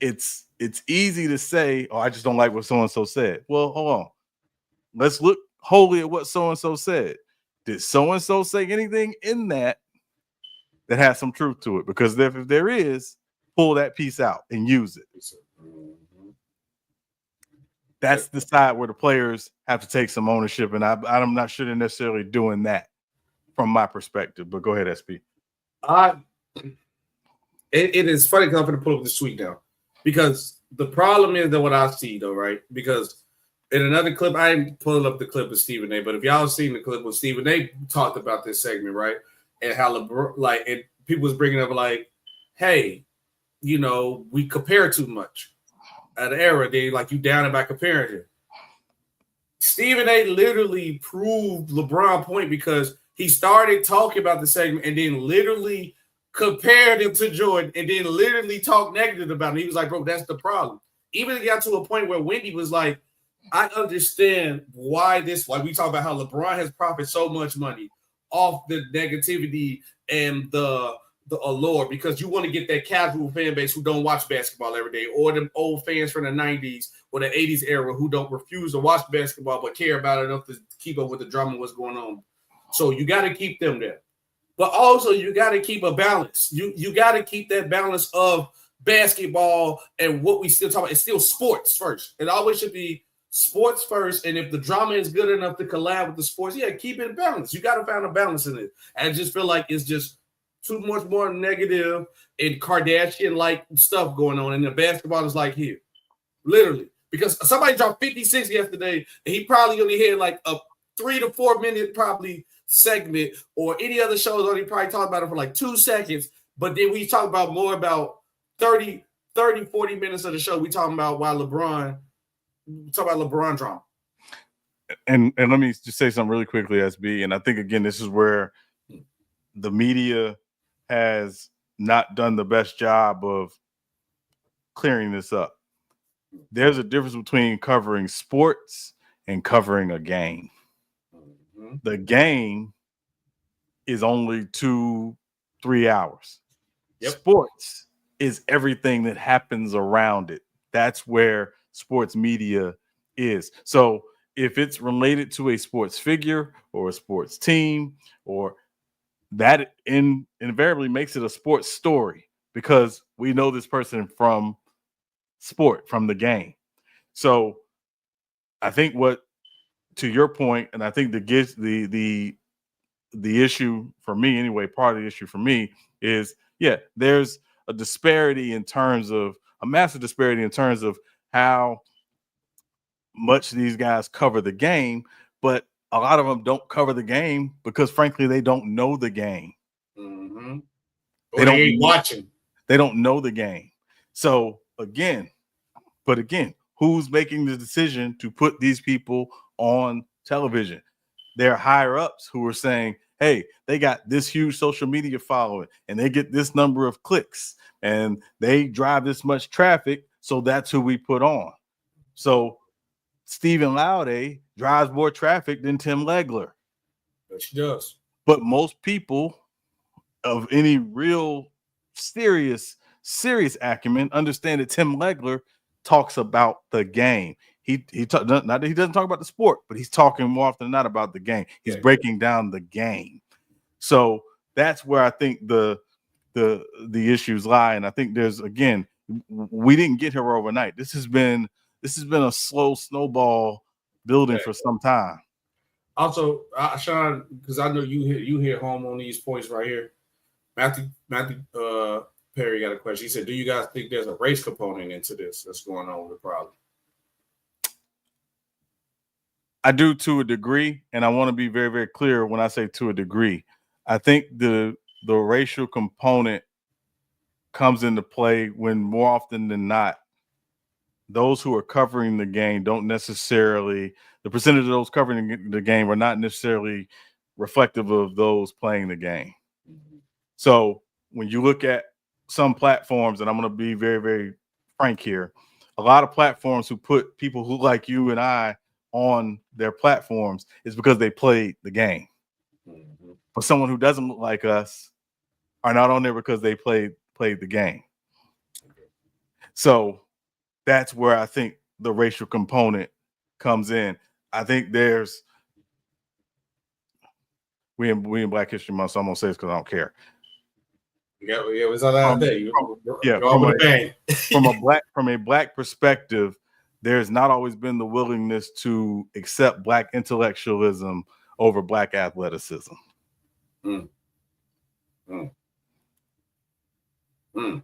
it's easy to say, oh, I just don't like what so-and-so said. Well, hold on. Let's look wholly at what so-and-so said. Did so-and-so say anything in that has some truth to it? Because if there is, pull that piece out and use it. That's the side where the players have to take some ownership, and I'm not sure they're necessarily doing that from my perspective. But go ahead, SP. It is funny because I'm going to pull up the tweet now, because the problem is that what I see though, right? Because in another clip, I ain't pulling up the clip of Stephen A. But if y'all seen the clip with Stephen A. talked about this segment, right? And how and people was bringing up like, hey, we compare too much. At the era, they like you down about comparing him. Stephen A. literally proved LeBron point because he started talking about the segment and then literally compared him to Jordan and then literally talked negative about him. He was like, bro, that's the problem. Even it got to a point where Wendy was like, I understand why we talk about how LeBron has profited so much money off the negativity and the allure, because you want to get that casual fan base who don't watch basketball every day, or them old fans from the 90s or the 80s era who don't refuse to watch basketball but care about it enough to keep up with the drama and what's going on. So you got to keep them there. But also you got to keep a balance. You got to keep that balance of basketball and what we still talk about. It's still sports first. It always should be sports first. And if the drama is good enough to collab with the sports, yeah, keep it balanced. You got to find a balance in it. I just feel like it's just too much more negative and Kardashian-like stuff going on. And the basketball is like here, literally. Because somebody dropped 56 yesterday, and he probably only had like a 3 to 4 minute probably segment, or any other shows only probably talked about it for like 2 seconds. But then we talk about more about 30, 40 minutes of the show. We talking about LeBron drama. And let me just say something really quickly, SB. And I think, again, this is where the media has not done the best job of clearing this up. There's a difference between covering sports and covering a game. Mm-hmm. The game is only 2-3 hours. Yep. Sports is everything that happens around it. That's where sports media is. So if it's related to a sports figure or a sports team, or that invariably makes it a sports story, because we know this person from sport, from the game. So I think to your point, and I think the issue for me anyway, part of the issue for me is, yeah, there's a massive disparity in terms of how much these guys cover the game, but a lot of them don't cover the game because, frankly, they don't know the game. Mm-hmm. They ain't watching. They don't know the game. So again, who's making the decision to put these people on television? They're higher ups who are saying, hey, they got this huge social media following and they get this number of clicks and they drive this much traffic, so that's who we put on. So Stephen Laude drives more traffic than Tim Legler. Yes, he does. But most people of any real serious acumen understand that Tim Legler talks about the game. Not that he doesn't talk about the sport, but he's talking more often than not about the game. He's breaking down the game. So that's where I think the issues lie. And I think we didn't get here overnight. This has been a slow snowball building for some time. Also, Sean, because I know you hit home on these points right here. Matthew Perry got a question. He said, do you guys think there's a race component into this that's going on with the problem? I do, to a degree, and I want to be very, very clear when I say to a degree. I think the racial component comes into play when, more often than not, those who are covering the game don't necessarily, the percentage of those covering the game are not necessarily reflective of those playing the game. Mm-hmm. So when you look at some platforms, and I'm going to be very, very frank here, a lot of platforms who put people who like you and I on their platforms is because they played the game. Mm-hmm. But someone who doesn't look like us are not on there because they played the game. Okay. So that's where I think the racial component comes in. I think we in Black History Month, so I'm gonna say this because I don't care. Yeah, it was all out there. From a black perspective, there's not always been the willingness to accept black intellectualism over black athleticism. Mm. Mm. Mm.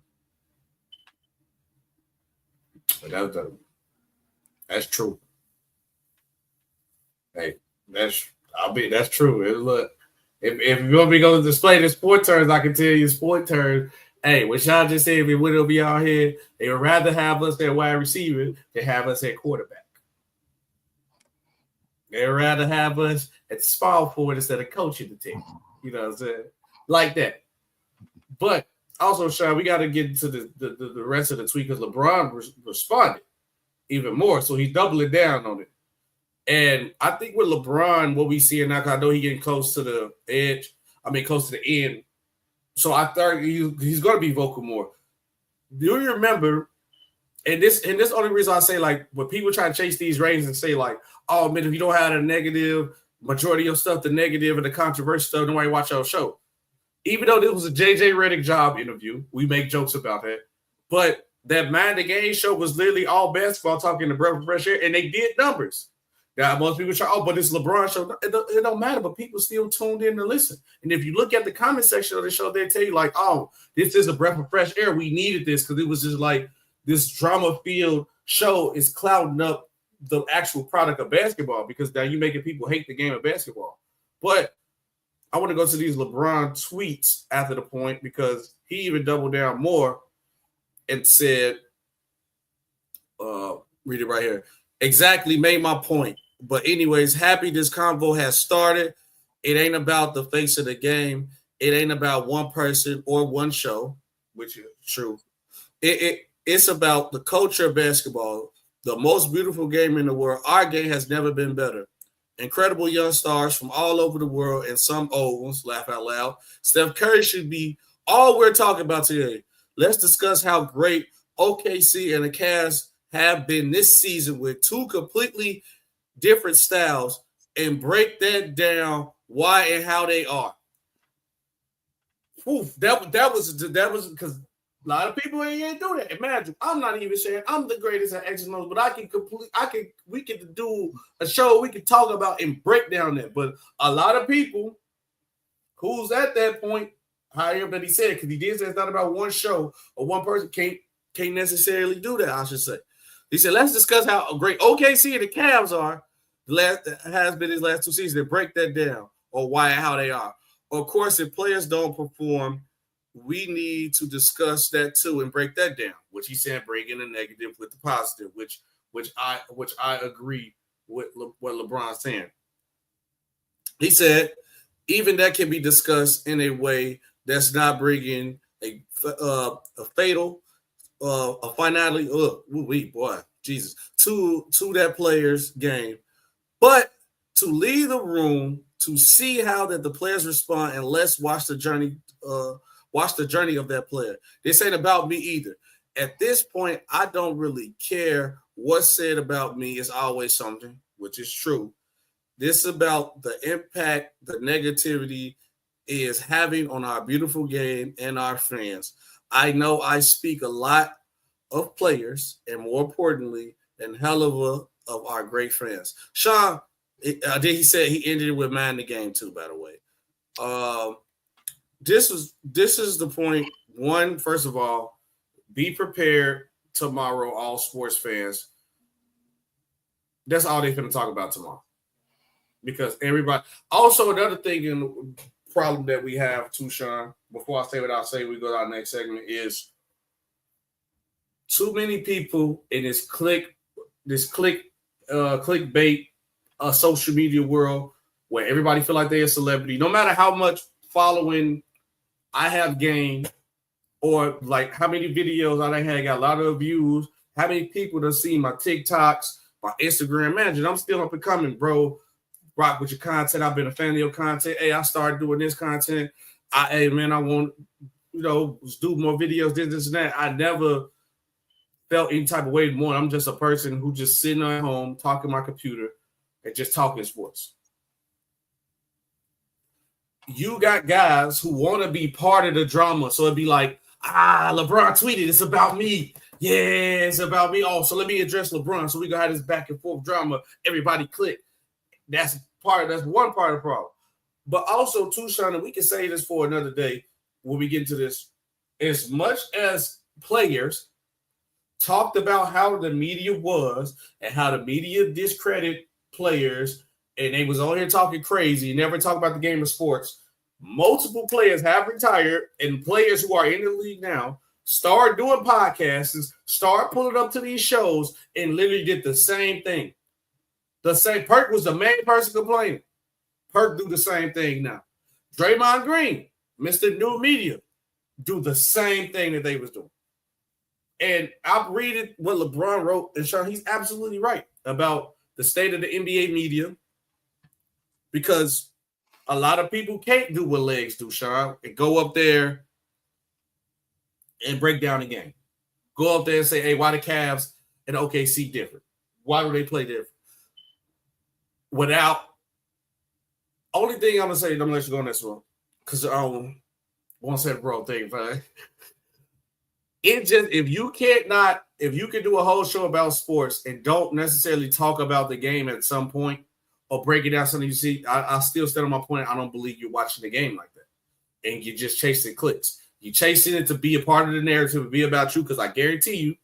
That's true. Hey, that's true. Look, if you want me to go display the sport terms, I can tell you sport terms. Hey, what y'all just said, if it would be out here, they would rather have us at wide receiver than have us at quarterback. They would rather have us at small forward instead of coaching the team. You know what I'm saying? Like that. But also, Sean, we got to get into the rest of the tweet because LeBron responded even more. So he's doubling down on it. And I think with LeBron, what we see now, because I know he's getting close to the edge. Close to the end. So I thought he's going to be vocal more. Do you remember? And this only reason I say, like, when people try to chase these ratings and say, like, oh, man, if you don't have a negative, majority of stuff, the negative and the controversial stuff, nobody watch our show. even though this was a JJ Redick job interview, we make jokes about that. But that Mind the Game show was literally all basketball talking to breath of fresh air, and they did numbers. Now, most people try, but it's LeBron show. It don't matter, but people still tuned in to listen. And if you look at the comment section of the show, they tell you like, oh, this is a breath of fresh air. We needed this because it was just like this drama-filled show is clouding up the actual product of basketball because now you're making people hate the game of basketball. But I want to go to these LeBron tweets after the point because he even doubled down more and said, read it right here. Exactly, made my point. But anyways, happy this convo has started. It ain't about the face of the game. It ain't about one person or one show, which is true. It's about the culture of basketball, the most beautiful game in the world. Our game has never been better. Incredible young stars from all over the world and some old ones, laugh out loud. Steph Curry should be all we're talking about today. Let's discuss how great OKC and the Cavs have been this season with two completely different styles and break that down, why and how they are. Oof, that was because a lot of people ain't do that. Imagine, I'm not even saying I'm the greatest at X and O's, but we can do a show we can talk about and break down that. But a lot of people who's at that point, however he said, because he did say it's not about one show or one person, can't necessarily do that, I should say. He said, let's discuss how great OKC and the Cavs are. Has been his last 2 seasons. And break that down or why and how they are. Of course, if players don't perform, we need to discuss that too and break that down. Which he said, bring in the negative with the positive, which I agree with what LeBron's saying. He said, even that can be discussed in a way that's not bringing a fatal. A finality, Jesus, to that player's game, but to leave the room to see how that the players respond, and let's watch the journey of that player. This ain't about me either. At this point, I don't really care what's said about me. It's always something, which is true. This is about the impact the negativity is having on our beautiful game and our fans. I know I speak a lot of players, and more importantly, and hell of our great fans. Sean, he said he ended it with Mind the Game too, by the way. This is the point. One, first of all, be prepared tomorrow, all sports fans. That's all they're going to talk about tomorrow. Because everybody – also, another thing and problem that we have too, Sean, before I say what I'll say, we go to our next segment, is too many people in this clickbait social media world where everybody feel like they're a celebrity. No matter how much following I have gained or like how many videos I had got a lot of views, how many people have seen my TikToks, my Instagram. Imagine I'm still up and coming, bro. Rock with your content. I've been a fan of your content. Hey, I started doing this content. I want, do more videos, this and that. I never felt any type of way more. I'm just a person who just sitting at home, talking my computer, and just talking sports. You got guys who want to be part of the drama. So it'd be like, LeBron tweeted, it's about me. Yeah, it's about me. Oh, so let me address LeBron. So we gonna have this back and forth drama. Everybody click. That's one part of the problem. But also, too, Sean, and we can say this for another day when we get into this. As much as players talked about how the media was and how the media discredit players, and they was on here talking crazy, never talk about the game of sports. Multiple players have retired, and players who are in the league now start doing podcasts, start pulling up to these shows, and literally did the same thing. The same. Perk was the main person complaining. Perk do the same thing now. Draymond Green, Mr. New Media, do the same thing that they was doing. And I'm reading what LeBron wrote, and Sean, he's absolutely right about the state of the NBA media, because a lot of people can't do what legs do, Sean, and go up there and break down the game. Go up there and say, hey, why the Cavs and OKC different? Why do they play different? Without, only thing I'm going to say, I'm going to let you go on this one, because won't say the wrong thing, but it just if you can do a whole show about sports and don't necessarily talk about the game at some point or break it down something you see, I still stand on my point. I don't believe you're watching the game like that. And you're just chasing clicks. You're chasing it to be a part of the narrative and be about you, because I guarantee you,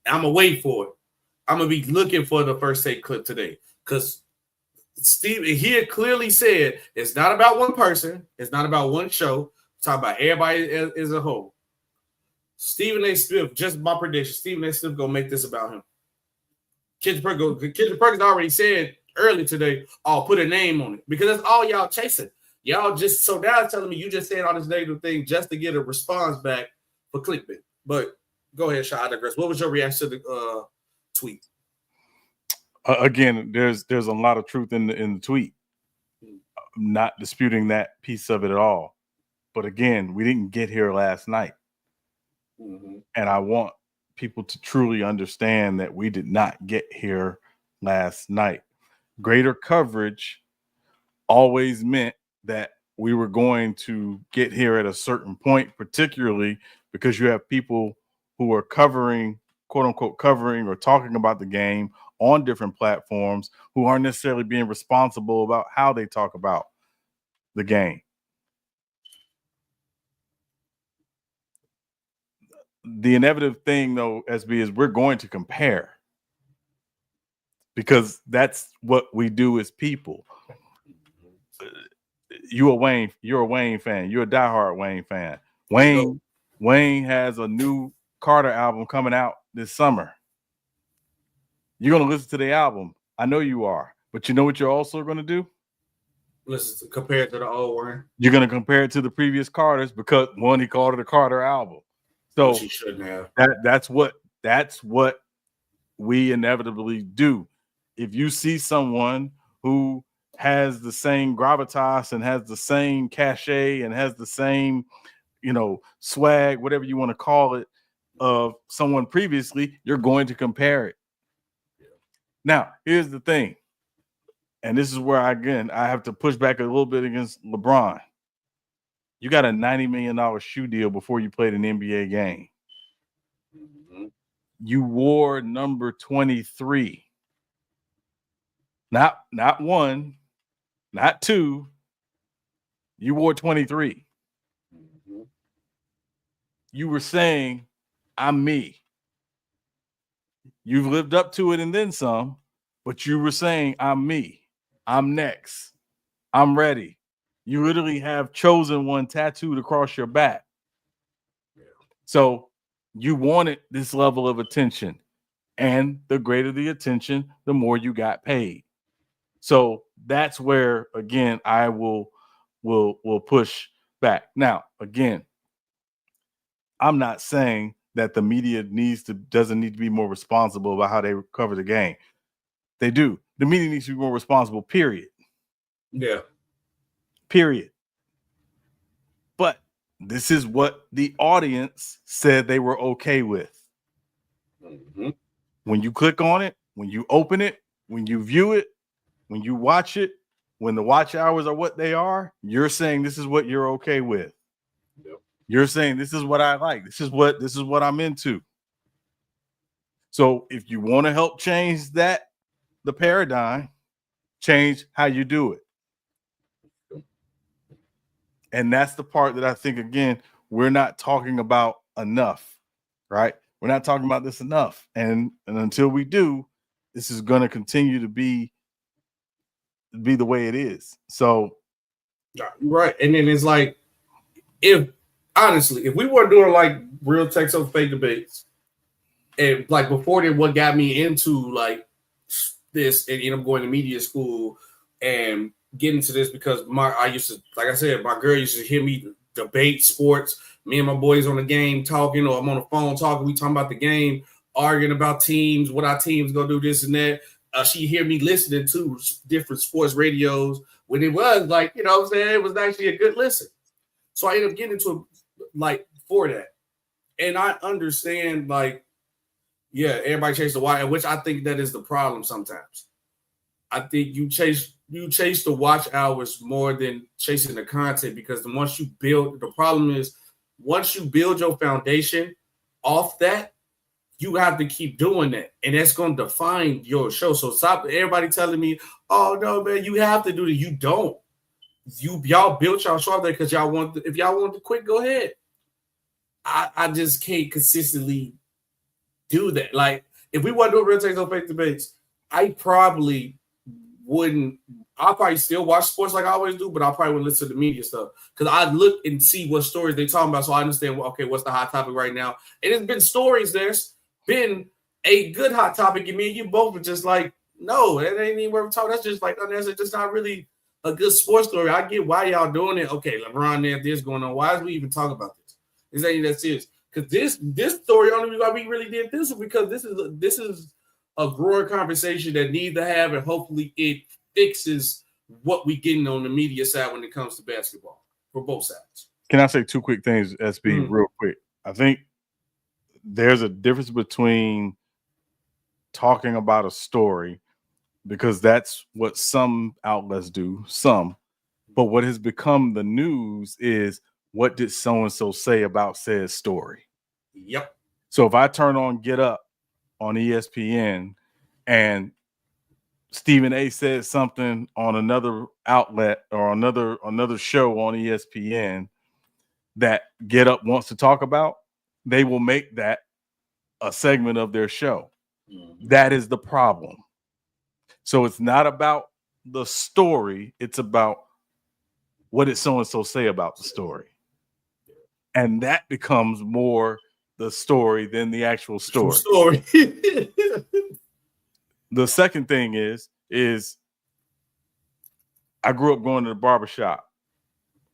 I'm going to wait for it. I'm going to be looking for the first take clip today, because Steve here clearly said it's not about one person. It's not about one show. It's talking about everybody as a whole. Stephen A. Smith, just my prediction, Stephen A. Smith going to make this about him. Kendrick Perkins already said earlier today, I'll put a name on it, because that's all y'all chasing. Y'all just, so now it's telling me you just saying all this negative thing just to get a response back for clickbait. But go ahead, Sean, I digress. What was your reaction to the tweet? Again, there's a lot of truth in the tweet. I'm not disputing that piece of it at all. But again, we didn't get here last night. Mm-hmm. And I want people to truly understand that we did not get here last night. Greater coverage always meant that we were going to get here at a certain point, particularly because you have people who are covering, quote unquote, covering or talking about the game on different platforms who aren't necessarily being responsible about how they talk about the game. The inevitable thing, though, SB, is we're going to compare, because that's what we do as people. You're a Wayne fan. You're a diehard Wayne fan. Wayne has a new Carter album coming out this summer. You're going to listen to the album. I know you are. But you know what you're also going to do? Listen, compared to the old one. You're going to compare it to the previous Carters, because one, he called it a Carter album. So which he shouldn't have. That's what we inevitably do. If you see someone who has the same gravitas and has the same cachet and has the same, swag, whatever you want to call it, of someone previously, you're going to compare it. Yeah. Now, here's the thing. And this is where, I have to push back a little bit against LeBron. You got a $90 million shoe deal before you played an NBA game. Mm-hmm. You wore number 23. Not one, not two. You wore 23. Mm-hmm. You were saying, I'm me. You've lived up to it and then some, but you were saying, I'm me. I'm next. I'm ready. You literally have chosen one tattooed across your back. Yeah. So you wanted this level of attention, and the greater the attention, the more you got paid. So that's where, again, I will push back. Now, again, I'm not saying that the media doesn't need to be more responsible about how they cover the game. They do. The media needs to be more responsible, period. Yeah. Period. But this is what the audience said they were okay with. Mm-hmm. When you click on it, when you open it, when you view it, when you watch it, when the watch hours are what they are, you're saying this is what you're okay with. Yep. You're saying this is what I like. This is what I'm into. So if you want to help change the paradigm, change how you do it. And that's the part that I think, again, we're not talking about enough, right? We're not talking about this enough. And until we do, this is going to continue to be the way it is. So, right. And then it's like, if we were doing like real text over fake debates, and like before then, what got me into like this and end up going to media school and get into this, because I used to, like I said, my girl used to hear me debate sports. Me and my boys on the game talking, or I'm on the phone talking. We talking about the game, arguing about teams, what our team's gonna do, this and that. She hear me listening to different sports radios when it was like, what I'm saying, it was actually a good listen. So I ended up getting into like for that, and I understand like, yeah, everybody chase the wire, which I think that is the problem sometimes. I think you chase the watch hours more than chasing the content, because once you build, the problem is once you build your foundation off that, you have to keep doing that, and that's going to define your show. So stop everybody telling me, "Oh no, man, you have to do it." You don't. Y'all built y'all show up there because y'all want. If y'all want to quit, go ahead. I just can't consistently do that. Like if we want to do a real takes on fake debates, I probably wouldn't. I'll probably still watch sports like I always do, but I'll probably wouldn't listen to the media stuff because I look and see what stories they're talking about, so I understand. Well, okay, what's the hot topic right now? And it's been stories. There's been a good hot topic, and me and you both are just like, no, it ain't even worth talking. That's just like unnecessary. Just not really a good sports story. I get why y'all doing it. Okay, LeBron there, this going on. Why is we even talking about this? This ain't that serious. Because this story, only reason why we really did this is because this is a growing conversation that need to have, and hopefully it fixes what we getting on the media side when it comes to basketball for both sides. Can I say two quick things, SB, real quick? I think there's a difference between talking about a story, because that's what some outlets do, but what has become the news is, what did so-and-so say about said story? Yep. So if I turn on Get Up on ESPN and Stephen A said something on another outlet or another show on ESPN that Get Up wants to talk about, they will make that a segment of their show. Mm-hmm. That is the problem. So it's not about the story, it's about what did so-and-so say about the story. And that becomes more the story than the actual story. The second thing is I grew up going to the barbershop.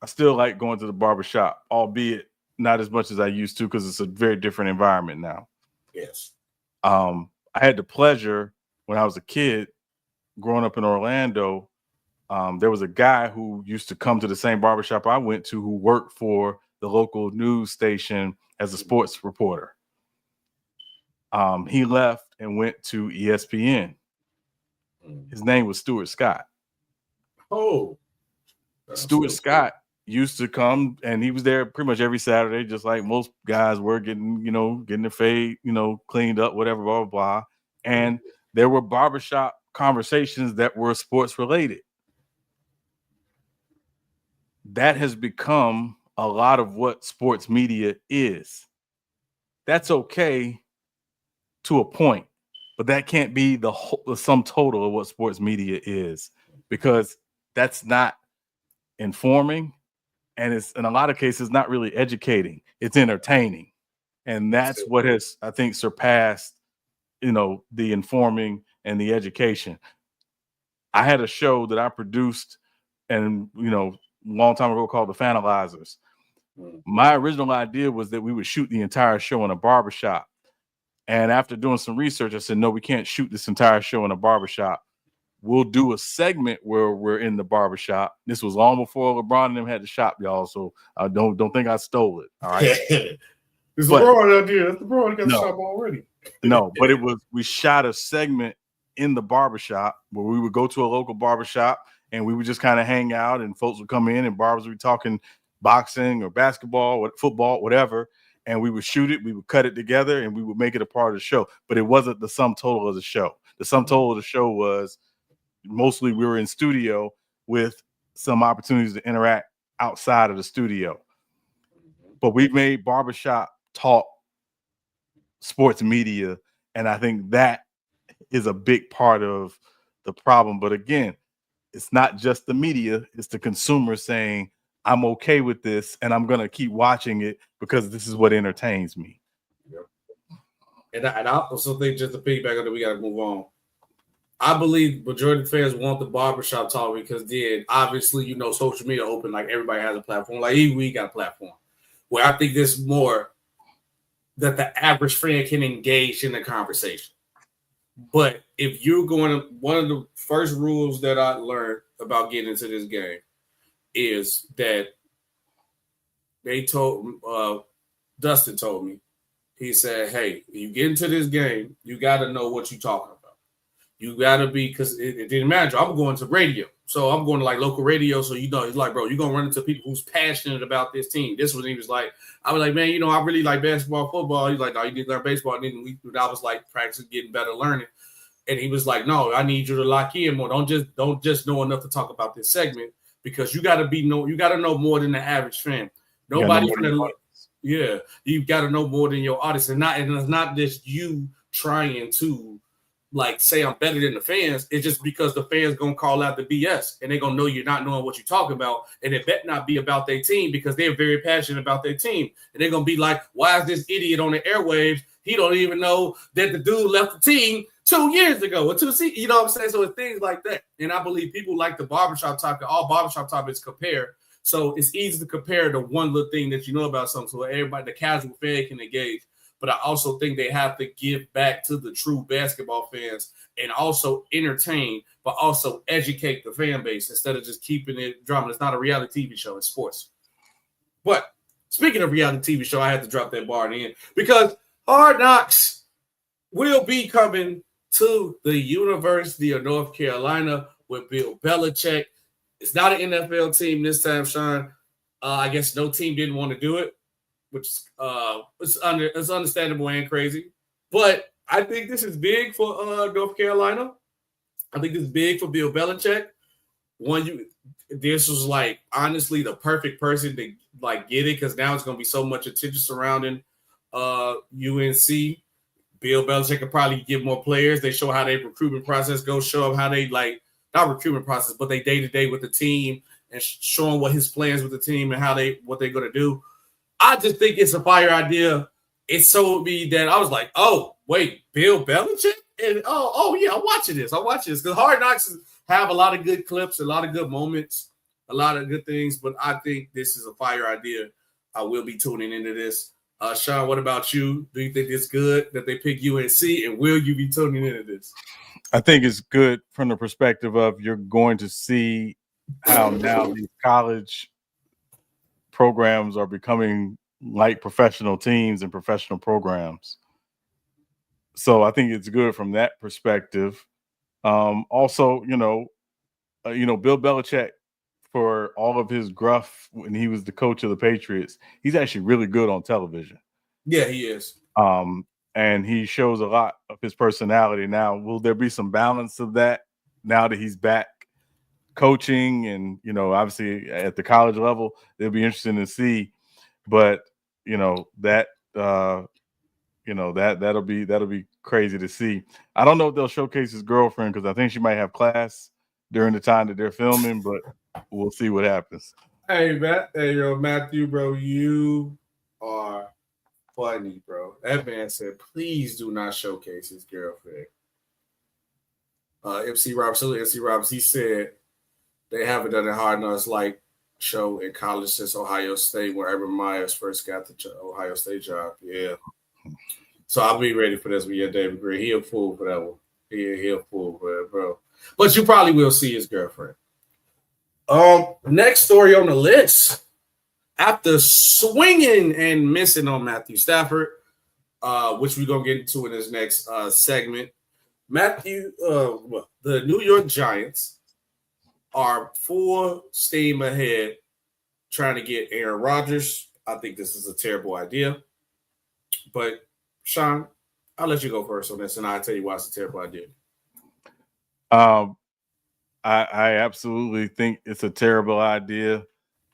I still like going to the barbershop, albeit not as much as I used to, because it's a very different environment now. Yes. I had the pleasure when I was a kid growing up in Orlando. There was a guy who used to come to the same barbershop I went to, who worked for the local news station as a sports reporter. He left and went to ESPN. His name was Stuart Scott. Oh, Stuart Scott used to come, and he was there pretty much every Saturday, just like most guys were, getting their fade, cleaned up, whatever, blah, blah, blah. And there were barbershop conversations that were sports related. That has become a lot of what sports media is. That's okay to a point, but that can't be the sum total of what sports media is, because that's not informing, and it's in a lot of cases not really educating. It's entertaining, and that's what has, I think, surpassed the informing and the education. I had a show that I produced and a long time ago called The Fanalizers. My original idea was that we would shoot the entire show in a barbershop. And after doing some research, I said, no, we can't shoot this entire show in a barbershop. We'll do a segment where we're in the barbershop. This was long before LeBron and them had the shop, y'all. So don't think I stole it. All right. It's LeBron idea. That's LeBron got the shop already. No, but we shot a segment in the barbershop where we would go to a local barbershop and we would just kind of hang out, and folks would come in and barbers would be talking boxing or basketball, football, whatever. And we would shoot it, we would cut it together, and we would make it a part of the show. But it wasn't the sum total of the show. The sum total of the show was mostly we were in studio with some opportunities to interact outside of the studio. But we've made barbershop talk sports media, and I think that is a big part of the problem. But again, it's not just the media, it's the consumer saying, I'm okay with this, and I'm going to keep watching it because this is what entertains me. Yep. And I also think, just to piggyback on that, we got to move on. I believe majority of fans want the barbershop talk because then, obviously, social media open, like everybody has a platform. Like even we got a platform. Where I think there's more that the average fan can engage in the conversation. But if you're going to, one of the first rules that I learned about getting into this game is that Dustin told me, he said, hey, you get into this game, you got to know what you're talking about. You got to be, because it didn't matter. I'm going to radio. So I'm going to like local radio. So, he's like, bro, you're going to run into people who's passionate about this team. This was, he was like, I was like, man, I really like basketball, football. He's like, no, you need to learn baseball. And then I was like, practicing, getting better, learning. And he was like, no, I need you to lock in more. Don't just know enough to talk about this segment, because you got to know more than the average fan. Nobody, you got to know more than your audience, and it's not just you trying to like say I'm better than the fans. It's just because the fans gonna call out the BS, and they're gonna know you're not knowing what you're talking about, and it better not be about their team, because they're very passionate about their team, and they're gonna be like, why is this idiot on the airwaves? He don't even know that the dude left the team 2 years ago or 2 seasons. You know what I'm saying? So it's things like that, and I believe people like the barbershop topic. All barbershop topics compare. So it's easy to compare the one little thing that you know about something, so everybody, the casual fan, can engage. But I also think they have to give back to the true basketball fans and also entertain, but also educate the fan base instead of just keeping it drama. It's not a reality TV show, it's sports. But speaking of reality TV show, I had to drop that bar in because Hard Knocks will be coming to the University of North Carolina with Bill Belichick. It's not an NFL team this time, Sean. I guess no team didn't want to do it, which it's understandable and crazy. But I think this is big for North Carolina. I think this is big for Bill Belichick. This was like honestly the perfect person to like get it, because now it's going to be so much attention surrounding UNC. Bill Belichick could probably get more players. They show how their recruitment process goes, show them how they like, not recruitment process, but they day-to-day with the team, and showing what his plans with the team and what they're going to do. I just think it's a fire idea. It sold me that I was like, oh, wait, Bill Belichick? And oh yeah, I'm watching this. Because Hard Knocks have a lot of good clips, a lot of good moments, a lot of good things, but I think this is a fire idea. I will be tuning into this. Sean, what about you? Do you think it's good that they pick UNC, and will you be tuning into this? I think it's good from the perspective of you're going to see how now these college programs are becoming like professional teams and professional programs. So I think it's good from that perspective. Also, Bill Belichick, for all of his gruff when he was the coach of the Patriots, he's actually really good on television. Yeah, he is. And he shows a lot of his personality. Now, will there be some balance of that now that he's back coaching and, obviously at the college level? It'll be interesting to see. But, that'll be crazy to see. I don't know if they'll showcase his girlfriend, because I think she might have class during the time that they're filming, but we'll see what happens. Hey, Matthew, bro, you are funny, bro. That man said, please do not showcase his girlfriend. MC Roberts, he said they haven't done a Hard Knocks like show in college since Ohio State, where Urban Myers first got the Ohio State job. Yeah. So I'll be ready for this one. Yeah, David Green. He a fool for that one. He a fool for that, bro. But you probably will see his girlfriend. Next story on the list. After swinging and missing on Matthew Stafford, which we're going to get into in this next segment, the New York Giants are full steam ahead trying to get Aaron Rodgers. I think this is a terrible idea. But, Sean, I'll let you go first on this, and I'll tell you why it's a terrible idea. I absolutely think it's a terrible idea.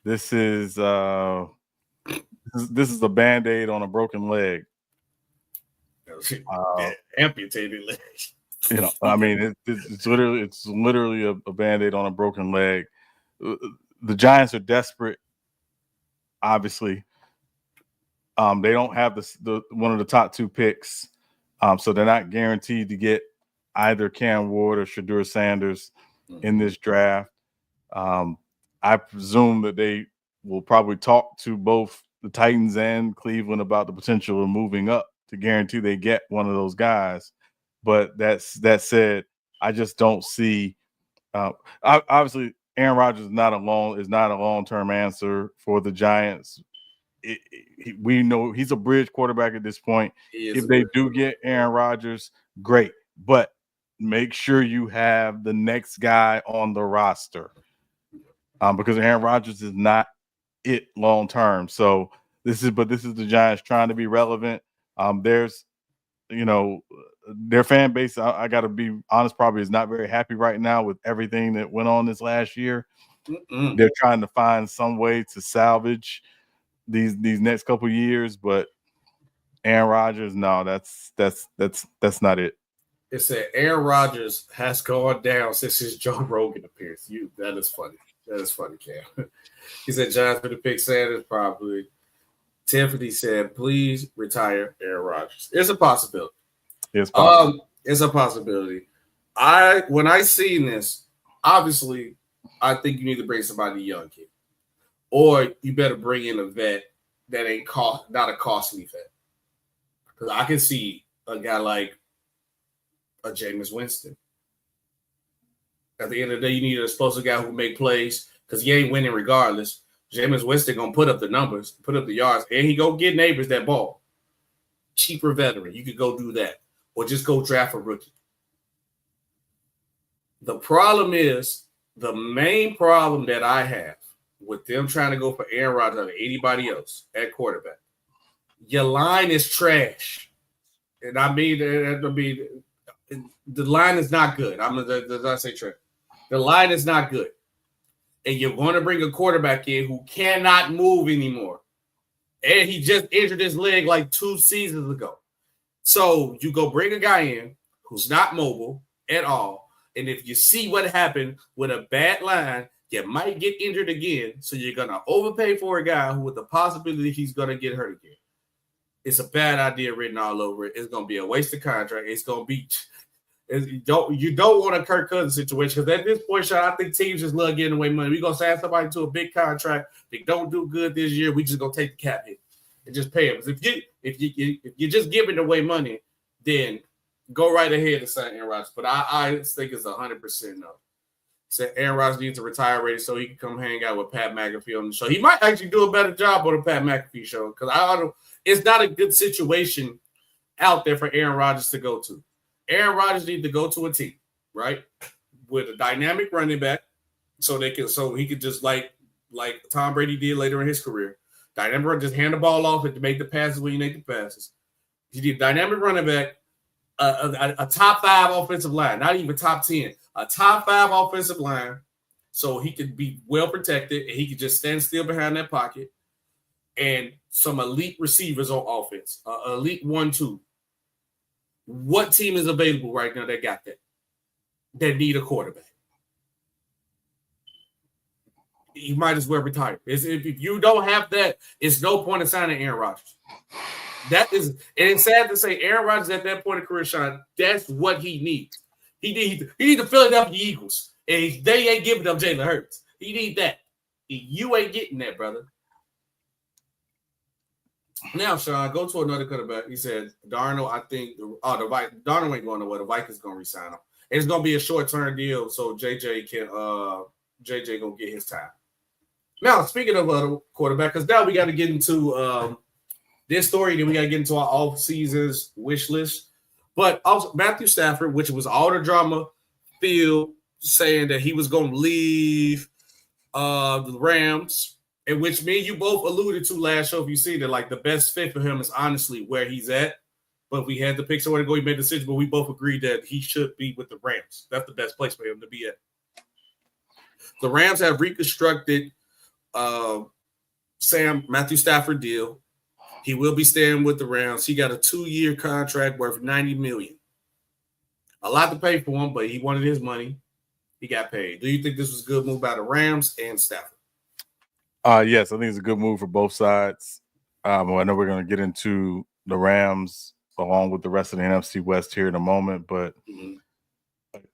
This is a Band-Aid on a broken leg. Amputated leg. It's literally a Band-Aid on a broken leg. The Giants are desperate, obviously. They don't have the one of the top 2 picks, so they're not guaranteed to get either Cam Ward or Shedeur Sanders in this draft. I presume that they will probably talk to both the Titans and Cleveland about the potential of moving up to guarantee they get one of those guys. But that said, I just don't see. Obviously, Aaron Rodgers is not a long-term answer for the Giants. We know he's a bridge quarterback at this point. If they do get Aaron Rodgers, great. But make sure you have the next guy on the roster, because Aaron Rodgers is not it long term. So this is the Giants trying to be relevant. There's, their fan base, I got to be honest, probably is not very happy right now with everything that went on this last year. They're trying to find some way to salvage these next couple of years, but Aaron Rodgers, no, that's not it. It said Aaron Rodgers has gone down since his Joe Rogan appearance. That is funny. That is funny, Cam. He said Giants for the pick. Sanders probably. Tiffany said, please retire Aaron Rodgers. It's a possibility. It's possible. It's a possibility. When I seen this, obviously, I think you need to bring somebody young kid, or you better bring in a vet that ain't not a costly vet. Because I can see a guy like a Jameis Winston. At the end of the day, you need an explosive guy who make plays because he ain't winning regardless. Jameis Winston gonna put up the numbers, put up the yards, and he go get neighbors that ball. Cheaper veteran, you could go do that, or just go draft a rookie. The problem is, the main problem that I have with them trying to go for Aaron Rodgers or anybody else at quarterback, your line is trash, and I mean the line is not good. Does I say trash? The line is not good. And you're going to bring a quarterback in who cannot move anymore. And he just injured his leg like 2 seasons ago. So you go bring a guy in who's not mobile at all. And if you see what happened with a bad line, you might get injured again. So you're going to overpay for a guy who with the possibility he's going to get hurt again. It's a bad idea written all over it. It's going to be a waste of contract. It's going to be – you don't want a Kirk Cousins situation because at this point, Sean, I think teams just love getting away money. We're going to sign somebody to a big contract. They don't do good this year. We just going to take the cap hit and just pay them. If you're just giving away money, then go right ahead and sign Aaron Rodgers. But I think it's 100% no. Said Aaron Rodgers needs to retire already so he can come hang out with Pat McAfee on the show. He might actually do a better job on the Pat McAfee show because it's not a good situation out there for Aaron Rodgers to go to. Aaron Rodgers needs to go to a team, right, with a dynamic running back, so he could just like Tom Brady did later in his career, dynamic, just hand the ball off and to make the passes when you make the passes. You need a dynamic running back, a top 5 offensive line, not even top 10, a top 5 offensive line, so he could be well protected and he could just stand still behind that pocket, and some elite receivers on offense, elite 1-2. What team is available right now that got that need a quarterback? You might as well retire. If you don't have that, it's no point in signing Aaron Rodgers. And it's sad to say Aaron Rodgers at that point in career, Sean, that's what he needs. He need the Philadelphia Eagles, and they ain't giving them Jalen Hurts. He need that. You ain't getting that, brother. Now, Sean, go to another quarterback. He said, Darnold, I think, Darnold ain't going nowhere. The Vikings going to resign him. And it's going to be a short-term deal so JJ going to get his time. Now, speaking of other quarterback, because now we got to get into this story, then we got to get into our off-season's wish list. But also, Matthew Stafford, which was all the drama, Phil saying that he was going to leave the Rams, and which me and you both alluded to last show. If you see that, like the best fit for him is honestly where he's at. But we had to pick somewhere to go. He made a decision, but we both agreed that he should be with the Rams. That's the best place for him to be at. The Rams have reconstructed Matthew Stafford deal. He will be staying with the Rams. He got a 2-year contract worth $90 million. A lot to pay for him, but he wanted his money. He got paid. Do you think this was a good move by the Rams and Stafford? Yes, I think it's a good move for both sides. I know we're going to get into the Rams along with the rest of the NFC West here in a moment. But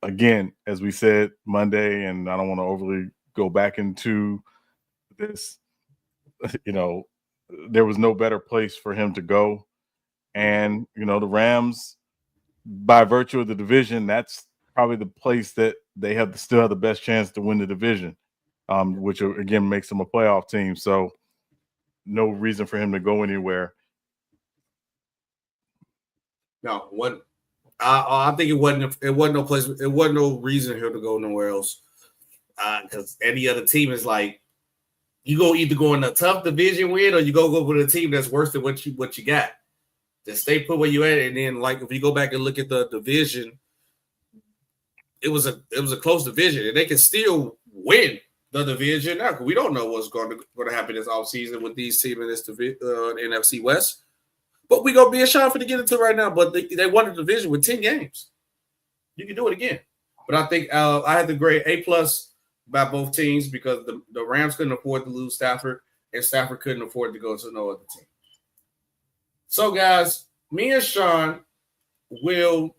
again, as we said Monday, and I don't want to overly go back into this, there was no better place for him to go. And, the Rams, by virtue of the division, that's probably the place that they still have the best chance to win the division. Which again makes him a playoff team. So no reason for him to go anywhere. No, one I think it wasn't no place. It wasn't no reason here to go nowhere else. Because any other team is like, you go either go in a tough division win or you go with a team that's worse than what you got. Just stay put where you at, and then like if you go back and look at the division, it was a close division, and they can still win the division now. We don't know what's going to happen this offseason with these teams in this NFC West. But we're going to be a shot for to get into right now. But they won the division with 10 games. You can do it again. But I think I had the grade A+ by both teams because the Rams couldn't afford to lose Stafford, and Stafford couldn't afford to go to no other team. So, guys, me and Sean will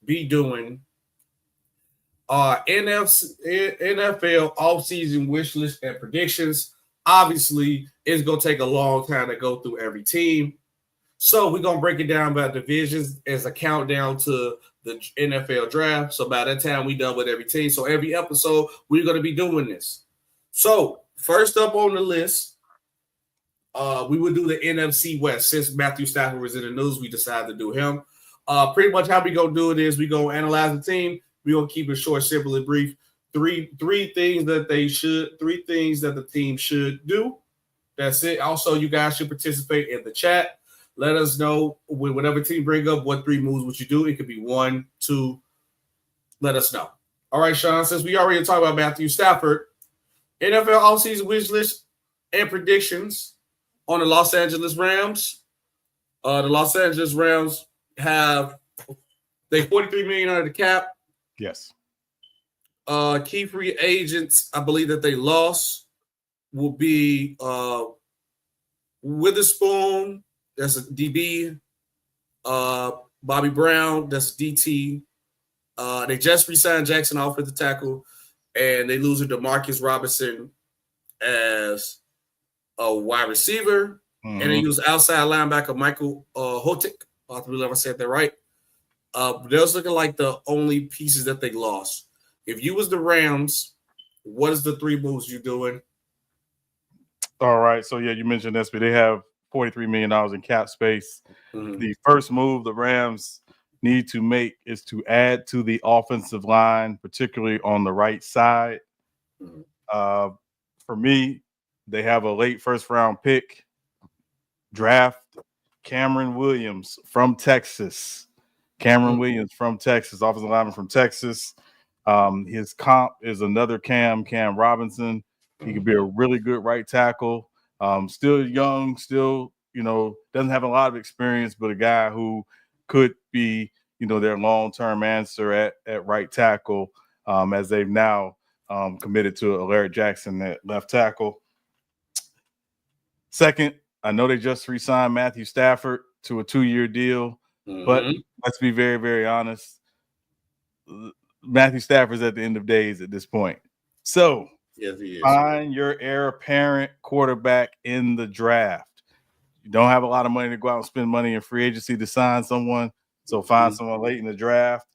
be doing our NFL offseason wish list and predictions. Obviously, it's going to take a long time to go through every team. So we're going to break it down by divisions as a countdown to the NFL draft. So by that time, we done with every team. So every episode, we're going to be doing this. So first up on the list, we would do the NFC West. Since Matthew Stafford was in the news, we decided to do him. Pretty much how we going to do it is we going to analyze the team. We're going to keep it short, simple, and brief. Three things that the team should do. That's it. Also, you guys should participate in the chat. Let us know when whatever team bring up what 3 moves would you do. It could be 1, 2. Let us know. All right, Sean, since we already talked about Matthew Stafford, NFL offseason wish list and predictions on the Los Angeles Rams. The Los Angeles Rams have they $43 million under the cap. Yes. Key free agents, I believe that they lost will be Witherspoon. That's a DB. Bobby Brown, that's DT. They just re-signed Jackson, offensive tackle, and they lose DeMarcus Robinson as a wide receiver. Mm-hmm. And they use outside linebacker Michael Hotik. I believe I said that right. Those looking like the only pieces that they lost. If you was the Rams, what is the 3 moves you doing? All right. So, yeah, you mentioned SB. They have $43 million in cap space. Mm-hmm. The first move the Rams need to make is to add to the offensive line, particularly on the right side. Mm-hmm. For me, they have a late first-round pick. Draft Cameron Williams from Texas. Offensive lineman from Texas. His comp is another Cam Robinson. He could be a really good right tackle. Still young, doesn't have a lot of experience, but a guy who could be, their long-term answer at right tackle, as they've now committed to Alaric Jackson at left tackle. Second, I know they just re-signed Matthew Stafford to a 2-year deal, but let's be very, very honest. Matthew Stafford's at the end of days at this point. So yes, he is. Find your heir apparent quarterback in the draft. You don't have a lot of money to go out and spend money in free agency to sign someone, so find someone late in the draft.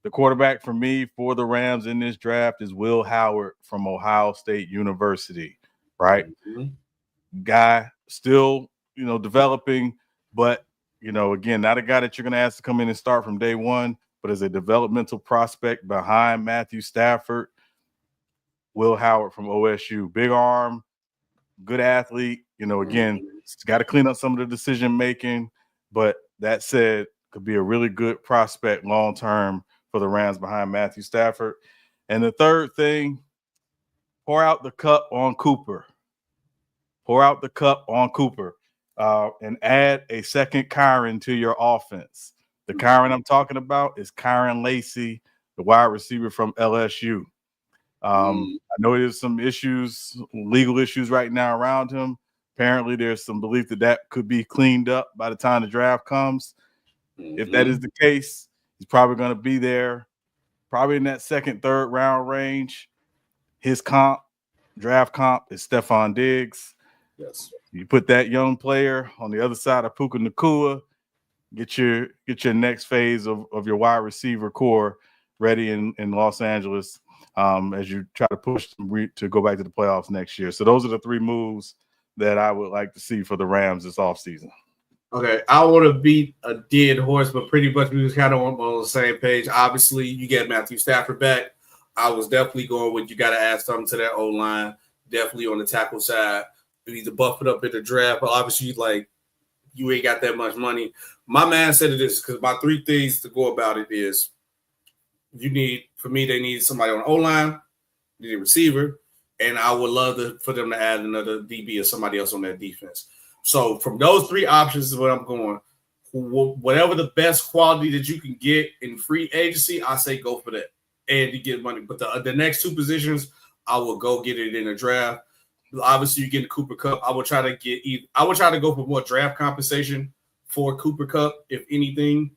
The quarterback for me for the Rams in this draft is Will Howard from Ohio State University, right? Mm-hmm. Guy still, developing, but, again, not a guy that you're going to ask to come in and start from day one, but as a developmental prospect behind Matthew Stafford. Will Howard from OSU, big arm, good athlete. Again, got to clean up some of the decision making, but that said, could be a really good prospect long term for the Rams behind Matthew Stafford. And the third thing, pour out the cup on Cooper. And add a second Kyron to your offense. The Kyron I'm talking about is Kyron Lacy, the wide receiver from LSU. I know there's some legal issues right now around him. Apparently, there's some belief that could be cleaned up by the time the draft comes. Mm-hmm. If that is the case, he's probably going to be there, probably in that second, third round range. His draft comp is Stephon Diggs. Yes. You put that young player on the other side of Puka Nacua, get your next phase of your wide receiver core ready in Los Angeles. As you try to push them to go back to the playoffs next year. So those are the 3 moves that I would like to see for the Rams this offseason. Okay, I want to beat a dead horse, but pretty much we was kind of on the same page. Obviously, you get Matthew Stafford back. I was definitely going with you got to add something to that O line. Definitely on the tackle side. You need to buff it up in the draft, but obviously, like you ain't got that much money. My man said it is because my 3 things to go about it is they need somebody on the O line, need a receiver, and I would love for them to add another DB or somebody else on that defense. So from those 3 options is what I'm going. Whatever the best quality that you can get in free agency, I say go for that, and you get money. But the next 2 positions, I will go get it in a draft. Obviously, you get Cooper Kupp. I would try to go for more draft compensation for Cooper Kupp, if anything,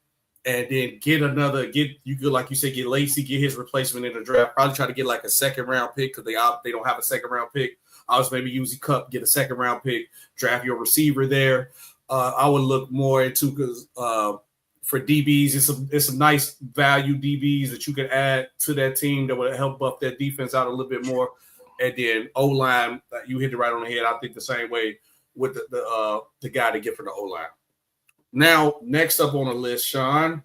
and then get like you said, get Lacey, get his replacement in the draft. Probably try to get like a 2nd round pick because they don't have a 2nd round pick. I was maybe using Kupp, get a 2nd round pick, draft your receiver there. I would look more into because for DBs, it's some nice value DBs that you can add to that team that would help buff that defense out a little bit more. And then O-line, you hit it right on the head. I think the same way with the guy to get for the O-line. Now, next up on the list, Sean.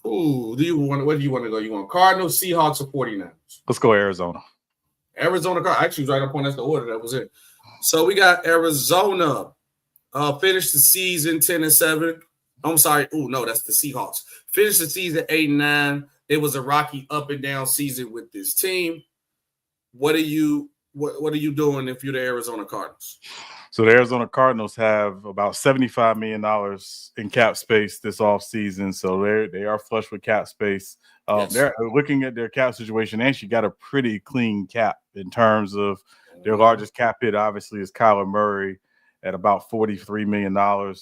Where do you want to go? You want Cardinals, Seahawks, or 49ers? Let's go Arizona. Arizona Cardinals. Actually, right up on that's the order that was it. So we got Arizona. Finished the season 10-7. I'm sorry. Oh, no, that's the Seahawks. Finished the season 8-9. It was a rocky up and down season with this team. What are you doing if you're the Arizona Cardinals? So the Arizona Cardinals have about $75 million in cap space this offseason. So they are flush with cap space. Yes. They're looking at their cap situation. They actually got a pretty clean cap in terms of their largest cap hit, obviously, is Kyler Murray at about $43 million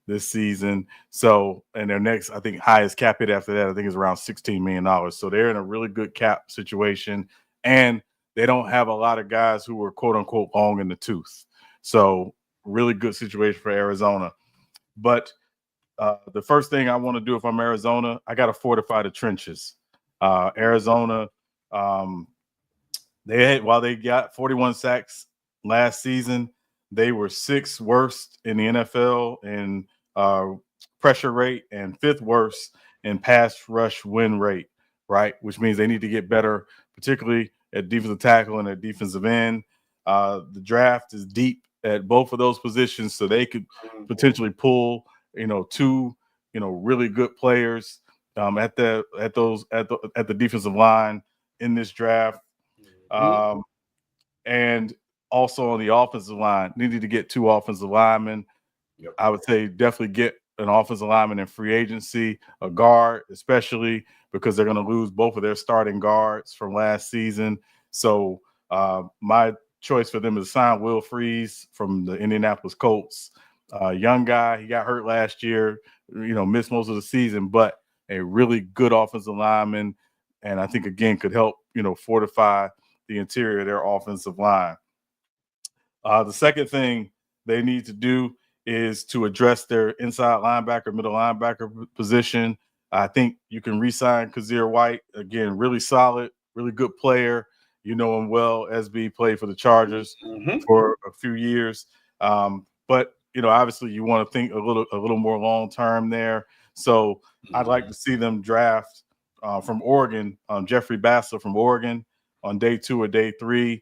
this season. So, and their next, I think, highest cap hit after that, I think, is around $16 million. So they're in a really good cap situation. And they don't have a lot of guys who are, quote unquote, long in the tooth. So really good situation for Arizona. But the first thing I want to do if I'm Arizona, I got to fortify the trenches. Arizona, while they got 41 sacks last season, they were 6th worst in the NFL in pressure rate and 5th worst in pass rush win rate, right? Which means they need to get better, particularly at defensive tackle and at defensive end. The draft is deep at both of those positions, so they could potentially pull, 2, really good players at the defensive line in this draft. And also on the offensive line, needed to get 2 offensive linemen. Yep. I would say definitely get an offensive lineman in free agency, a guard, especially because they're going to lose both of their starting guards from last season. So my choice for them is sign Will Freeze from the Indianapolis Colts. Young guy, he got hurt last year, missed most of the season, but a really good offensive lineman, and I think, again, could help, fortify the interior of their offensive line. The second thing they need to do is to address their inside linebacker, middle linebacker position. I think you can re-sign Kazir White. Again, really solid, really good player. You know him well. SB played for the Chargers for a few years. But, obviously you want to think a little more long-term there. So I'd like to see them draft from Oregon, Jeffrey Bassler from Oregon on day 2 or day 3.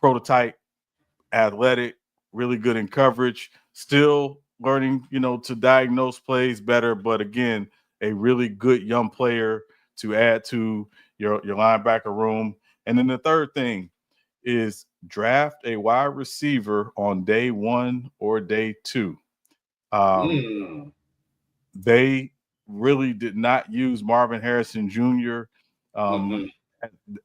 Prototype, athletic, really good in coverage, still learning, to diagnose plays better. But again, a really good young player to add to your linebacker room. And then the third thing is draft a wide receiver on day 1 or day 2. They really did not use Marvin Harrison Jr.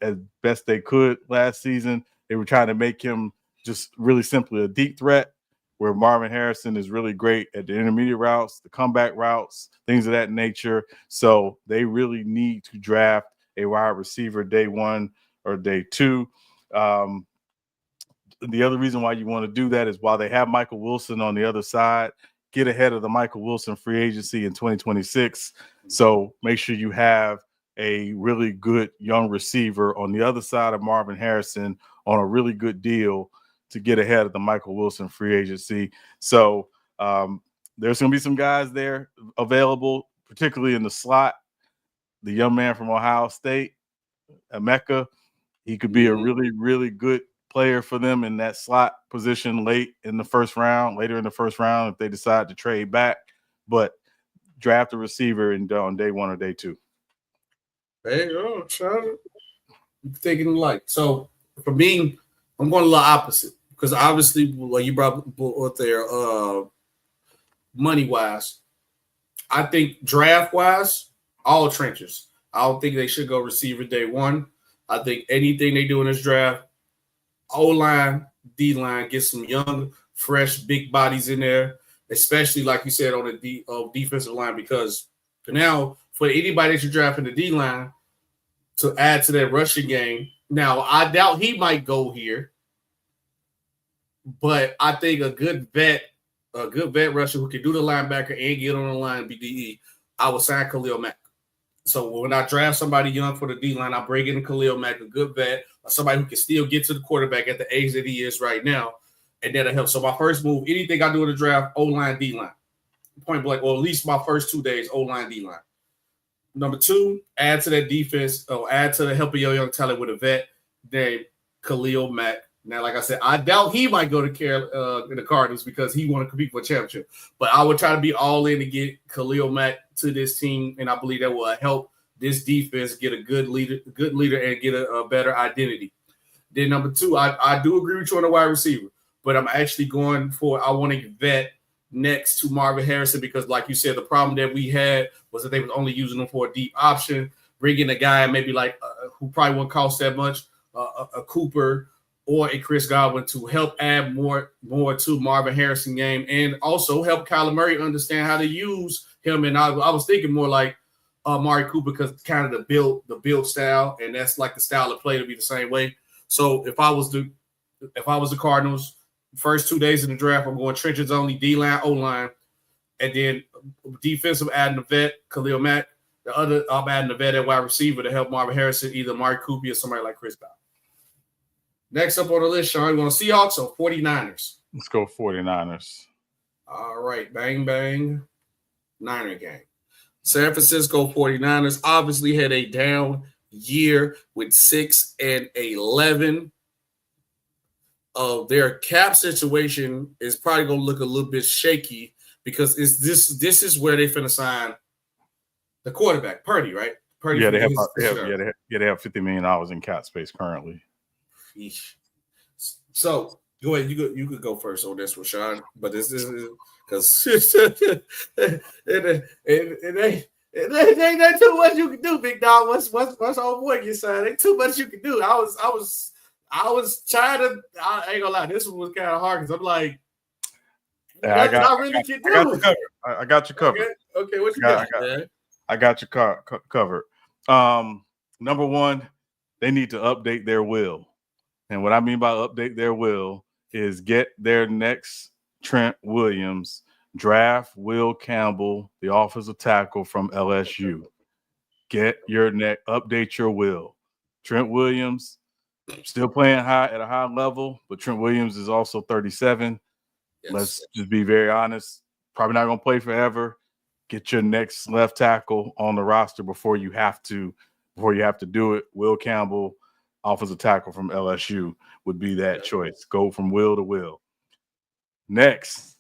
As best they could last season. They were trying to make him just really simply a deep threat, where Marvin Harrison is really great at the intermediate routes, the comeback routes, things of that nature. So they really need to draft a wide receiver day 1 or day 2. The other reason why you want to do that is while they have Michael Wilson on the other side, get ahead of the Michael Wilson free agency in 2026. So make sure you have a really good young receiver on the other side of Marvin Harrison on a really good deal to get ahead of the Michael Wilson free agency. So there's going to be some guys there available, particularly in the slot. The young man from Ohio State, Emeka, he could be a really, really good player for them in that slot position later in the first round, if they decide to trade back. But draft a receiver on day 1 or day 2. There you go, Sean. Thinking alike. So for me, I'm going a little opposite because obviously, like you brought up there, money wise, I think draft wise, all trenches. I don't think they should go receiver day 1. I think anything they do in this draft, O-line, D-line, get some young, fresh, big bodies in there, especially like you said on the defensive line, because now for anybody that you draft in the D-line to add to that rushing game, now I doubt he might go here, but I think a good vet rusher who can do the linebacker and get on the line BDE, I would sign Khalil Mack. So when I draft somebody young for the D-line, I bring in Khalil Mack, a good vet, or somebody who can still get to the quarterback at the age that he is right now, and that'll help. So my first move, anything I do in the draft, O-line, D-line. Point blank, or at least my first 2 days, O-line, D-line. Number 2, add to that defense, or add to the help of your young talent with a vet named Khalil Mack. Now, like I said, I doubt he might go to the Cardinals because he want to compete for a championship. But I would try to be all in to get Khalil Mack to this team, and I believe that will help this defense get a good leader, and get a better identity. Then number 2, I do agree with you on the wide receiver, but I'm actually going for I want to vet next to Marvin Harrison because, like you said, the problem that we had was that they was only using him for a deep option, bringing a guy maybe like who probably won't cost that much, a Cooper or a Chris Godwin to help add more to Marvin Harrison game and also help Kyler Murray understand how to use him. And I was thinking more like Amari Cooper because kind of the build style, and that's like the style of play to be the same way. So if I was the Cardinals, first 2 days in the draft, I'm going trenches only, D-line, O-line, and then defensive adding the vet, Khalil Mack. The other, I'm adding the vet at wide receiver to help Marvin Harrison, either Amari Cooper or somebody like Chris Godwin. Next up on the list, Sean, you want Seahawks or 49ers? Let's go 49ers. All right, bang, bang, Niner gang. San Francisco 49ers obviously had a down year with 6-11. Their cap situation is probably going to look a little bit shaky because this is where they're finna sign the quarterback, Purdy, right? Purdy. Yeah, they have $50 million in cap space currently. So go ahead. You could go first on this, Rashawn. But this is because it ain't that too much you can do, big dog. Once old boy gets signed, ain't too much you can do. I was trying to. I ain't gonna lie. This one was kind of hard because I'm like, I got you covered. Okay, what you got, man? I got you covered. Number 1, they need to update their will. And what I mean by update their will is get their next Trent Williams, draft Will Campbell, the offensive tackle from LSU. Get your update your will. Trent Williams still playing at a high level, but Trent Williams is also 37. Yes. Let's just be very honest. Probably not going to play forever. Get your next left tackle on the roster before you have to do it. Will Campbell, offensive tackle from LSU, would be that choice. Go from will to will. Next,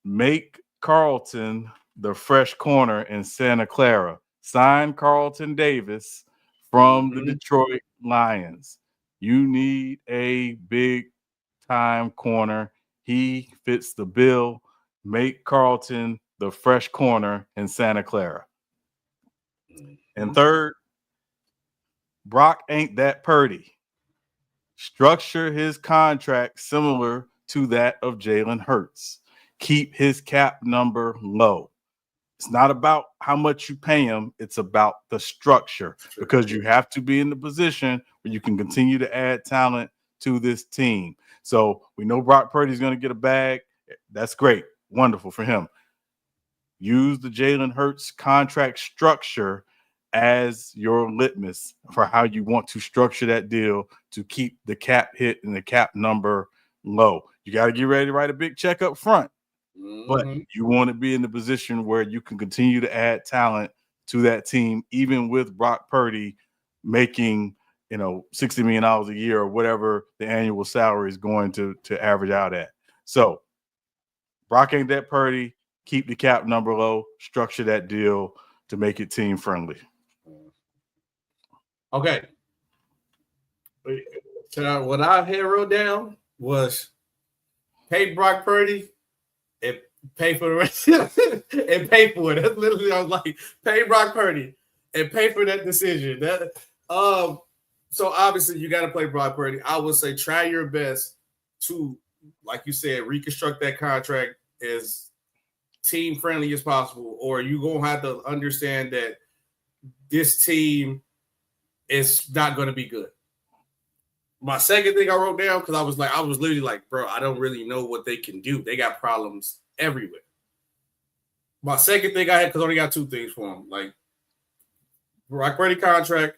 make Carlton the fresh corner in Santa Clara. Sign Carlton Davis from the Detroit Lions. You need a big-time corner. He fits the bill. Make Carlton the fresh corner in Santa Clara. And third, Brock ain't that Purdy. Structure his contract similar to that of Jalen Hurts. Keep his cap number low. It's not about how much you pay him. It's about the structure because you have to be in the position where you can continue to add talent to this team. So we know Brock Purdy's going to get a bag. That's great. Wonderful for him. Use the Jalen Hurts contract structure as your litmus for how you want to structure that deal to keep the cap hit and the cap number low. You got to get ready to write a big check up front. but you want to be in the position where you can continue to add talent to that team, even with Brock Purdy making, $60 million a year or whatever the annual salary is going to average out at. So Brock ain't that Purdy. Keep the cap number low, structure that deal to make it team friendly. Okay. So what I had wrote down was pay Brock Purdy and pay for the rest and pay for it. That's literally I was like, pay Brock Purdy and pay for that decision. So obviously you got to play Brock Purdy. I would say try your best to, like you said, reconstruct that contract as team friendly as possible, or you're gonna have to understand that this team is not going to be good. My second thing I wrote down, because I was literally like, bro, I don't really know what they can do. They got problems everywhere. My second thing I had, because I only got two things for them, like Brock Purdy contract,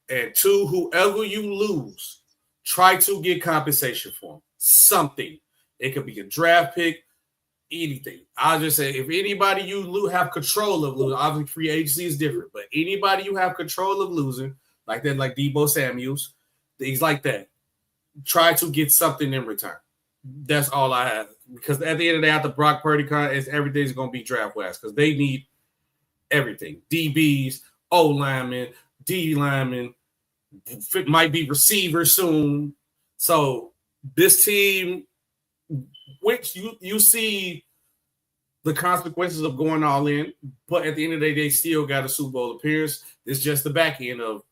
and two, whoever you lose, try to get compensation for them. Something. It could be a draft pick, anything. I'll just say, if anybody you have control of losing, obviously free agency is different, but anybody you have control of losing, like that, like Deebo Samuels, things like that, try to get something in return. That's all I have. Because at the end of the day, after Brock Purdy contract, everything's going to be draft wise because they need everything. DBs, O linemen, D linemen, might be receivers soon. So this team, which you see the consequences of going all in, but at the end of the day, they still got a Super Bowl appearance. It's just the back end of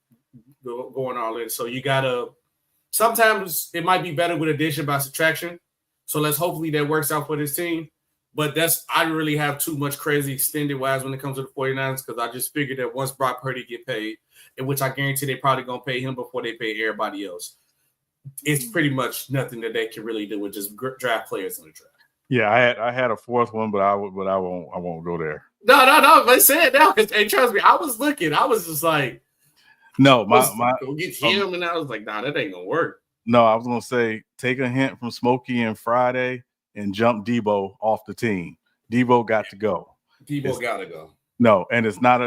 going all in. So you got to – sometimes it might be better with addition by subtraction. So hopefully that works out for this team. But I don't really have too much crazy extended-wise when it comes to the 49ers because I just figured that once Brock Purdy get paid, in which I guarantee they probably going to pay him before they pay everybody else, it's pretty much nothing that they can really do with just draft players in the draft. Yeah, I had a fourth one, but I won't go there. No. But say it now, because trust me, I was looking. I was just like, no, go get him, and I was like, nah, that ain't gonna work. No, I was gonna say take a hint from Smokey and Friday and jump Deebo off the team. Deebo got to go. Deebo got to go. No, and it's not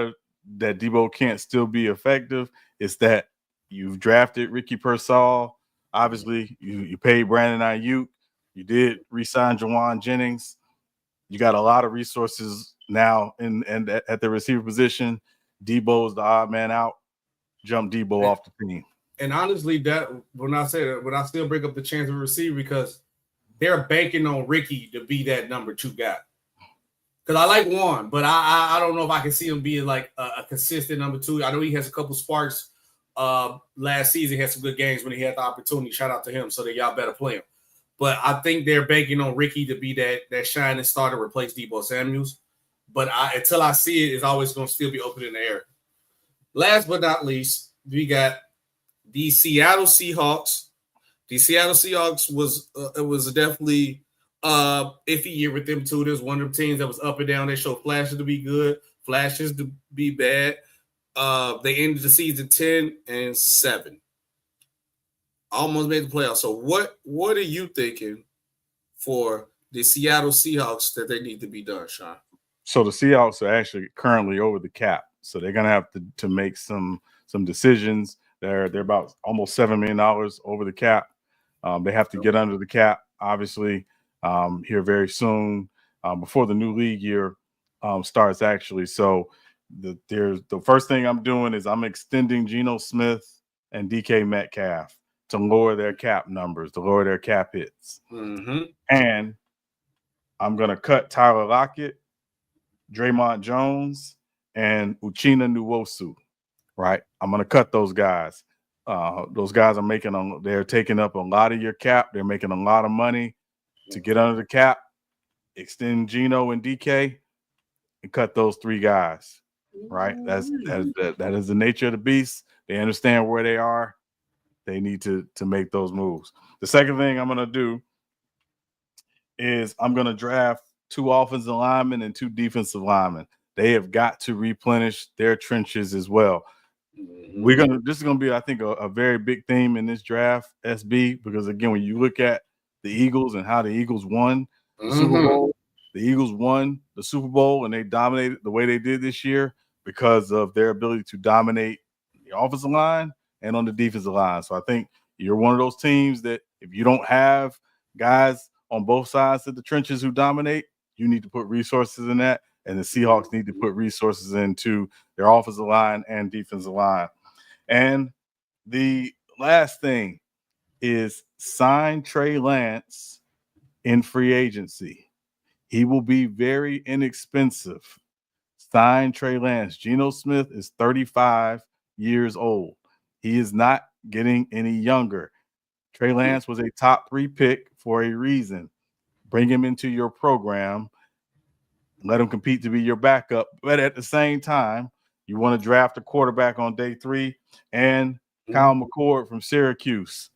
that Deebo can't still be effective. It's that you've drafted Ricky Pearsall. Obviously, you paid Brandon Ayuk. You did re-sign Jawan Jennings. You got a lot of resources now and at the receiver position. Deebo is the odd man out. Jump Deebo off the team. And honestly, that when I still bring up the chance of a receiver because they're banking on Ricky to be that number 2 guy. Because I like Juan, but I don't know if I can see him being like a consistent number 2. I know he has a couple sparks. Last season, he had some good games when he had the opportunity. Shout out to him, so that y'all better play him. But I think they're banking on Ricky to be that shining star to replace Deebo Samuels. But until I see it, it's always going to still be open in the air. Last but not least, we got the Seattle Seahawks. The Seattle Seahawks was definitely iffy year with them too. There's one of them teams that was up and down. They showed flashes to be good, flashes to be bad. They ended the season 10-7. Almost made the playoffs. So what are you thinking for the Seattle Seahawks that they need to be done, Sean? So the Seahawks are actually currently over the cap. So they're gonna have to make some decisions. They're about almost $7 million over the cap. They have to get under the cap, obviously, here very soon, before the new league year starts actually. So the first thing I'm doing is I'm extending Geno Smith and DK Metcalf to lower their cap numbers, to lower their cap hits. Mm-hmm. And I'm going to cut Tyler Lockett, Draymond Jones, and Uchenna Nwosu, right? I'm going to cut those guys. Those guys they're taking up a lot of your cap. They're making a lot of money to get under the cap. Extend Geno and DK and cut those 3 guys, right? That is the nature of the beast. They understand where they are. They need to make those moves. The second thing I'm going to do is I'm going to draft 2 offensive linemen and 2 defensive linemen. They have got to replenish their trenches as well. This is going to be, I think, a very big theme in this draft, SB, because again, when you look at the Eagles and how the Eagles won the Super Bowl, the Eagles won the Super Bowl and they dominated the way they did this year because of their ability to dominate the offensive line and on the defensive line. So I think you're one of those teams that if you don't have guys on both sides of the trenches who dominate, you need to put resources in that. And the Seahawks need to put resources into their offensive line and defensive line. And the last thing is sign Trey Lance in free agency. He will be very inexpensive. Sign Trey Lance. Geno Smith is 35 years old. He is not getting any younger. Trey Lance was a top 3 pick for a reason. Bring him into your program. Let him compete to be your backup. But at the same time, you want to draft a quarterback on day 3. And Kyle McCord from Syracuse.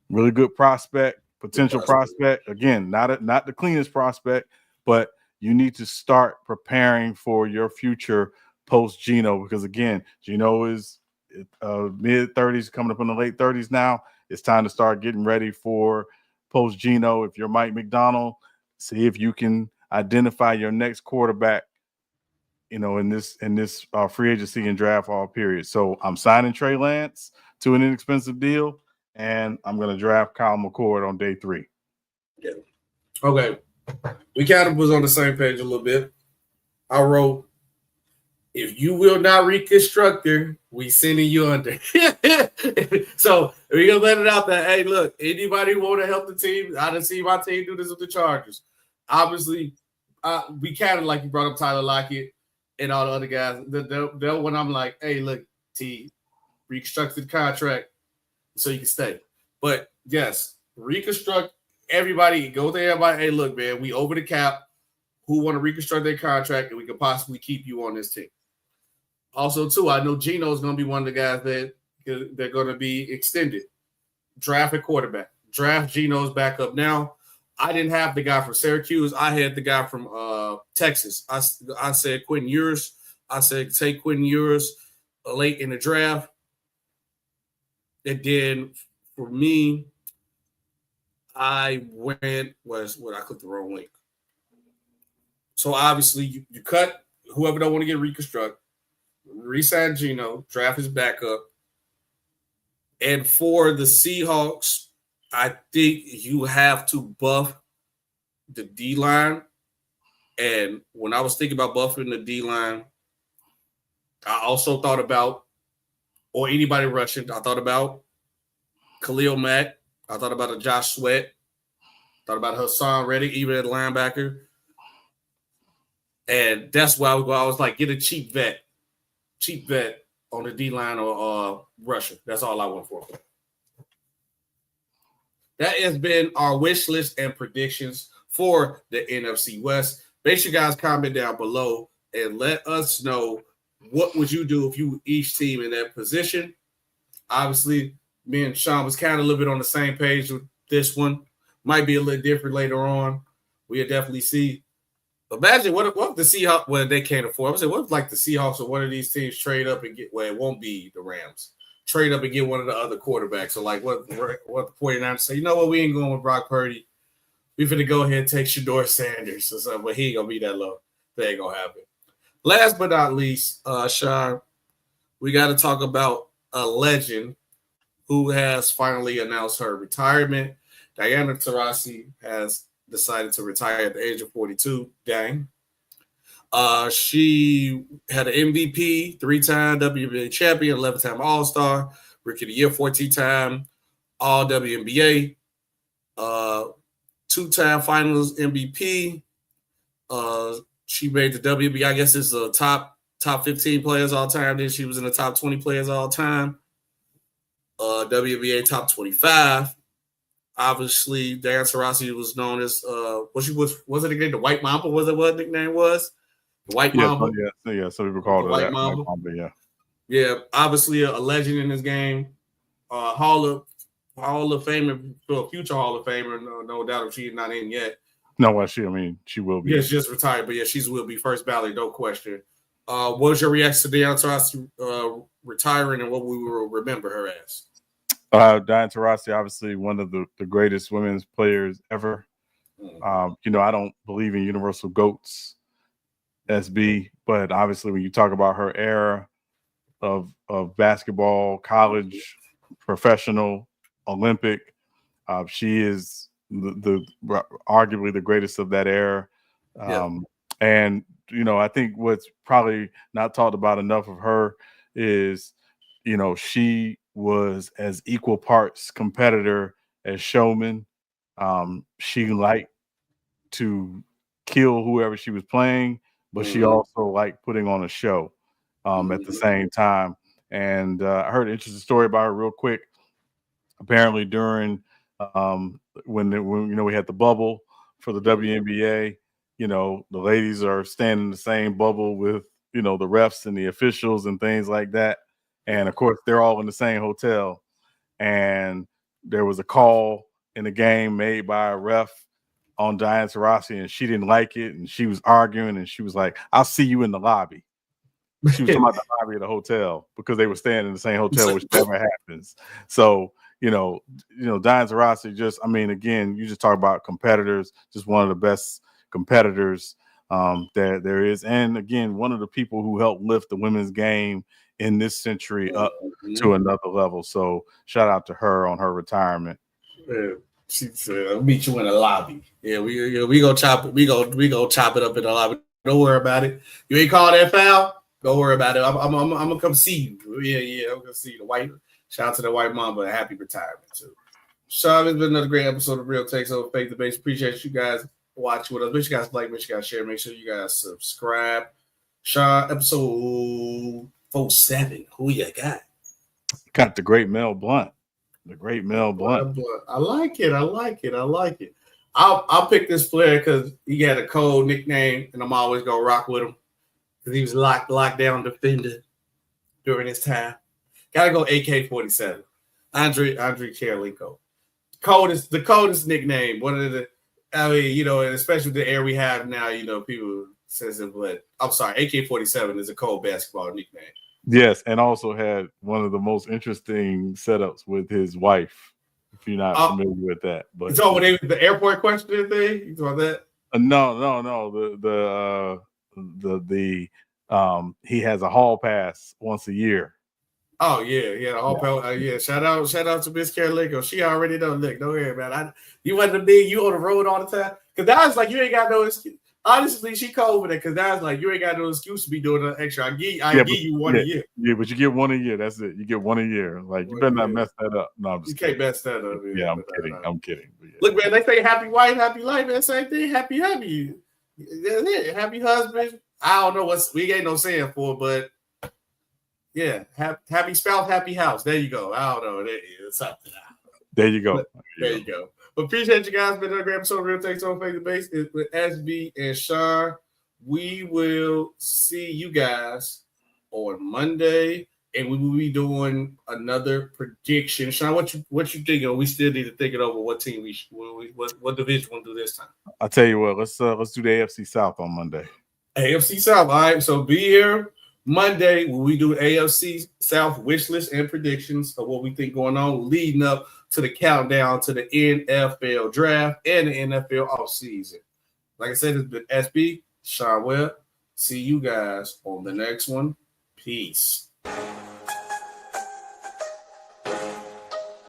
Really good prospect, potential prospect. Again, not the cleanest prospect, but you need to start preparing for your future post Geno because, again, Geno is mid-30s, coming up in the late 30s now. It's time to start getting ready for post Geno. If you're Mike McDonald, see if you can identify your next quarterback, in this free agency and draft all period. So I'm signing Trey Lance to an inexpensive deal, and I'm going to draft Kyle McCord on day 3. Yeah. Okay. We kind of was on the same page a little bit. I wrote, if you will not reconstruct her, we sending you under. So we're going to let it out there. Hey, look, anybody want to help the team? I done see my team do this with the Chargers. Obviously, we kind of like you brought up Tyler Lockett and all the other guys. They'll when I'm like, hey, look, T, reconstruct the contract so you can stay. But, yes, reconstruct everybody. Go to everybody. Hey, look, man, we over the cap. Who want to reconstruct their contract and we can possibly keep you on this team. Also, too, I know Geno is going to be one of the guys that they're going to be extended. Draft a quarterback. Draft Geno's backup. Now, I didn't have the guy from Syracuse. I had the guy from Texas. I said Quentin Ewers. I said take Quentin Ewers late in the draft. And then for me, I clicked the wrong link. So obviously you cut whoever don't want to get reconstruct, re-sign Geno, draft his backup. And for the Seahawks, I think you have to buff the D-line. And when I was thinking about buffing the D-line, I also thought about, or anybody rushing, I thought about Khalil Mack. I thought about a Josh Sweat. Thought about Hassan Reddick, even at linebacker. And that's why I was like, get a cheap vet on the D-line or rusher. That's all I went for. That has been our wish list and predictions for the NFC West. Make sure you guys comment down below and let us know what would you do if you were each team in that position. Obviously, me and Sean was kind of a little bit on the same page with this one. Might be a little different later on. We'll definitely see. Imagine what if the Seahawks, well, they can't afford. I'm saying, what if like the Seahawks or one of these teams trade up and get, well, it won't be the Rams. Trade up and get one of the other quarterbacks. So, like, what the 49ers say, you know what, we ain't going with Brock Purdy. We finna go ahead and take Shedeur Sanders or something, but he ain't going to be that low. That ain't going to happen. Last but not least, Sean, we got to talk about a legend who has finally announced her retirement. Diana Taurasi has decided to retire at the age of 42. Dang. She had an MVP, 3-time WNBA champion, 11-time All-Star, Rookie of the Year, 14-time All-WNBA, 2-time Finals MVP. She made the WNBA. I guess it's the top 15 players all time. Then she was in the top 20 players all time. WNBA top 25. Obviously, Diana Taurasi was known as was it again the White Mamba? Was it what nickname was? The White Mamba. Yeah. So people called her White that. Mamba. White Mamba, yeah. Yeah, obviously a legend in this game. Hall of Famer, future Hall of Famer. No doubt if she's not in yet. No, well, she will be. Yeah, she just retired, but yeah, she will be first ballot, no question. What was your reaction to Diana Taurasi retiring and what we will remember her as? Diana Taurasi, obviously one of the greatest women's players ever. I don't believe in universal GOATs, SB, but obviously when you talk about her era of basketball, college, professional, Olympic, she is the arguably the greatest of that era. And I think what's probably not talked about enough of her is, she was as equal parts competitor as showman. She liked to kill whoever she was playing, but she also liked putting on a show at the same time. And I heard an interesting story about her real quick. Apparently during when we had the bubble for the WNBA, the ladies are standing in the same bubble with, the refs and the officials and things like that. And of course, they're all in the same hotel. And there was a call in the game made by a ref on Diana Taurasi, and she didn't like it. And she was arguing, and she was like, "I'll see you in the lobby." She was talking about the lobby of the hotel because they were staying in the same hotel, which never happens. So, Diana Taurasi, again, you just talk about competitors, just one of the best competitors that there is. And again, one of the people who helped lift the women's game in this century up to another level. So shout out to her on her retirement. Yeah. She said, "I'll meet you in the lobby." Yeah, we gonna chop it. We gonna chop it up in the lobby. Don't worry about it. You ain't called that foul. Don't worry about it. I'm gonna come see you. Yeah. I'm gonna see you. The white. Shout out to the white mamba. Happy retirement too. Sean, it's been another great episode of Real Takes Over Faith the Base. Appreciate you guys watching with us. Make sure you guys like. Make sure you guys share. Make sure you guys subscribe. Sean, episode 47. Who you got? Got the great Mel Blunt. The great Mel Blunt. I like it. I'll pick this player because he got a cold nickname, and I'm always gonna rock with him because he was lockdown defender during his time. Gotta go AK-47. Andre Karolinko. The coldest nickname. One of the, and especially the air we have now, people says it, but I'm sorry, AK-47 is a cold basketball nickname. Yes, and also had one of the most interesting setups with his wife. If you're not familiar with that, but it's over there, the airport question thing. You talking about that? No. He has a hall pass once a year. Oh yeah, the hall pass. Yeah, shout out to Miss Karolinko. She already know. Look, don't worry about it. You wasn't a big. You on the road all the time because that was like you ain't got no excuse. Honestly, she cold with it because that's like you ain't got no excuse to be doing the extra. I give you one a year. Yeah, but you get one a year. That's it. You get one a year. Like you better not mess that up. No, I'm just kidding. Can't mess that up. Yeah, I'm kidding. Yeah. Look, man, they say happy wife, happy life. Man, same thing. Happy. That's it. Happy husband. I don't know we ain't no saying for, but yeah, happy spouse, happy house. There you go. I don't know. Something. There you go. There you go. But appreciate you guys. Been another great episode of Real Takes on Face to Base with SB and Sean. We will see you guys on Monday, and we will be doing another prediction. Sean, what you thinking? We still need to think it over. What team what division we'll do this time? I'll tell you what. Let's do the AFC South on Monday. AFC South. All right. So be here Monday when we do AFC South wish list and predictions of what we think going on leading up to the countdown to the NFL draft and the NFL offseason. Like I said, it's been SB, Sean Webb. See you guys on the next one. Peace.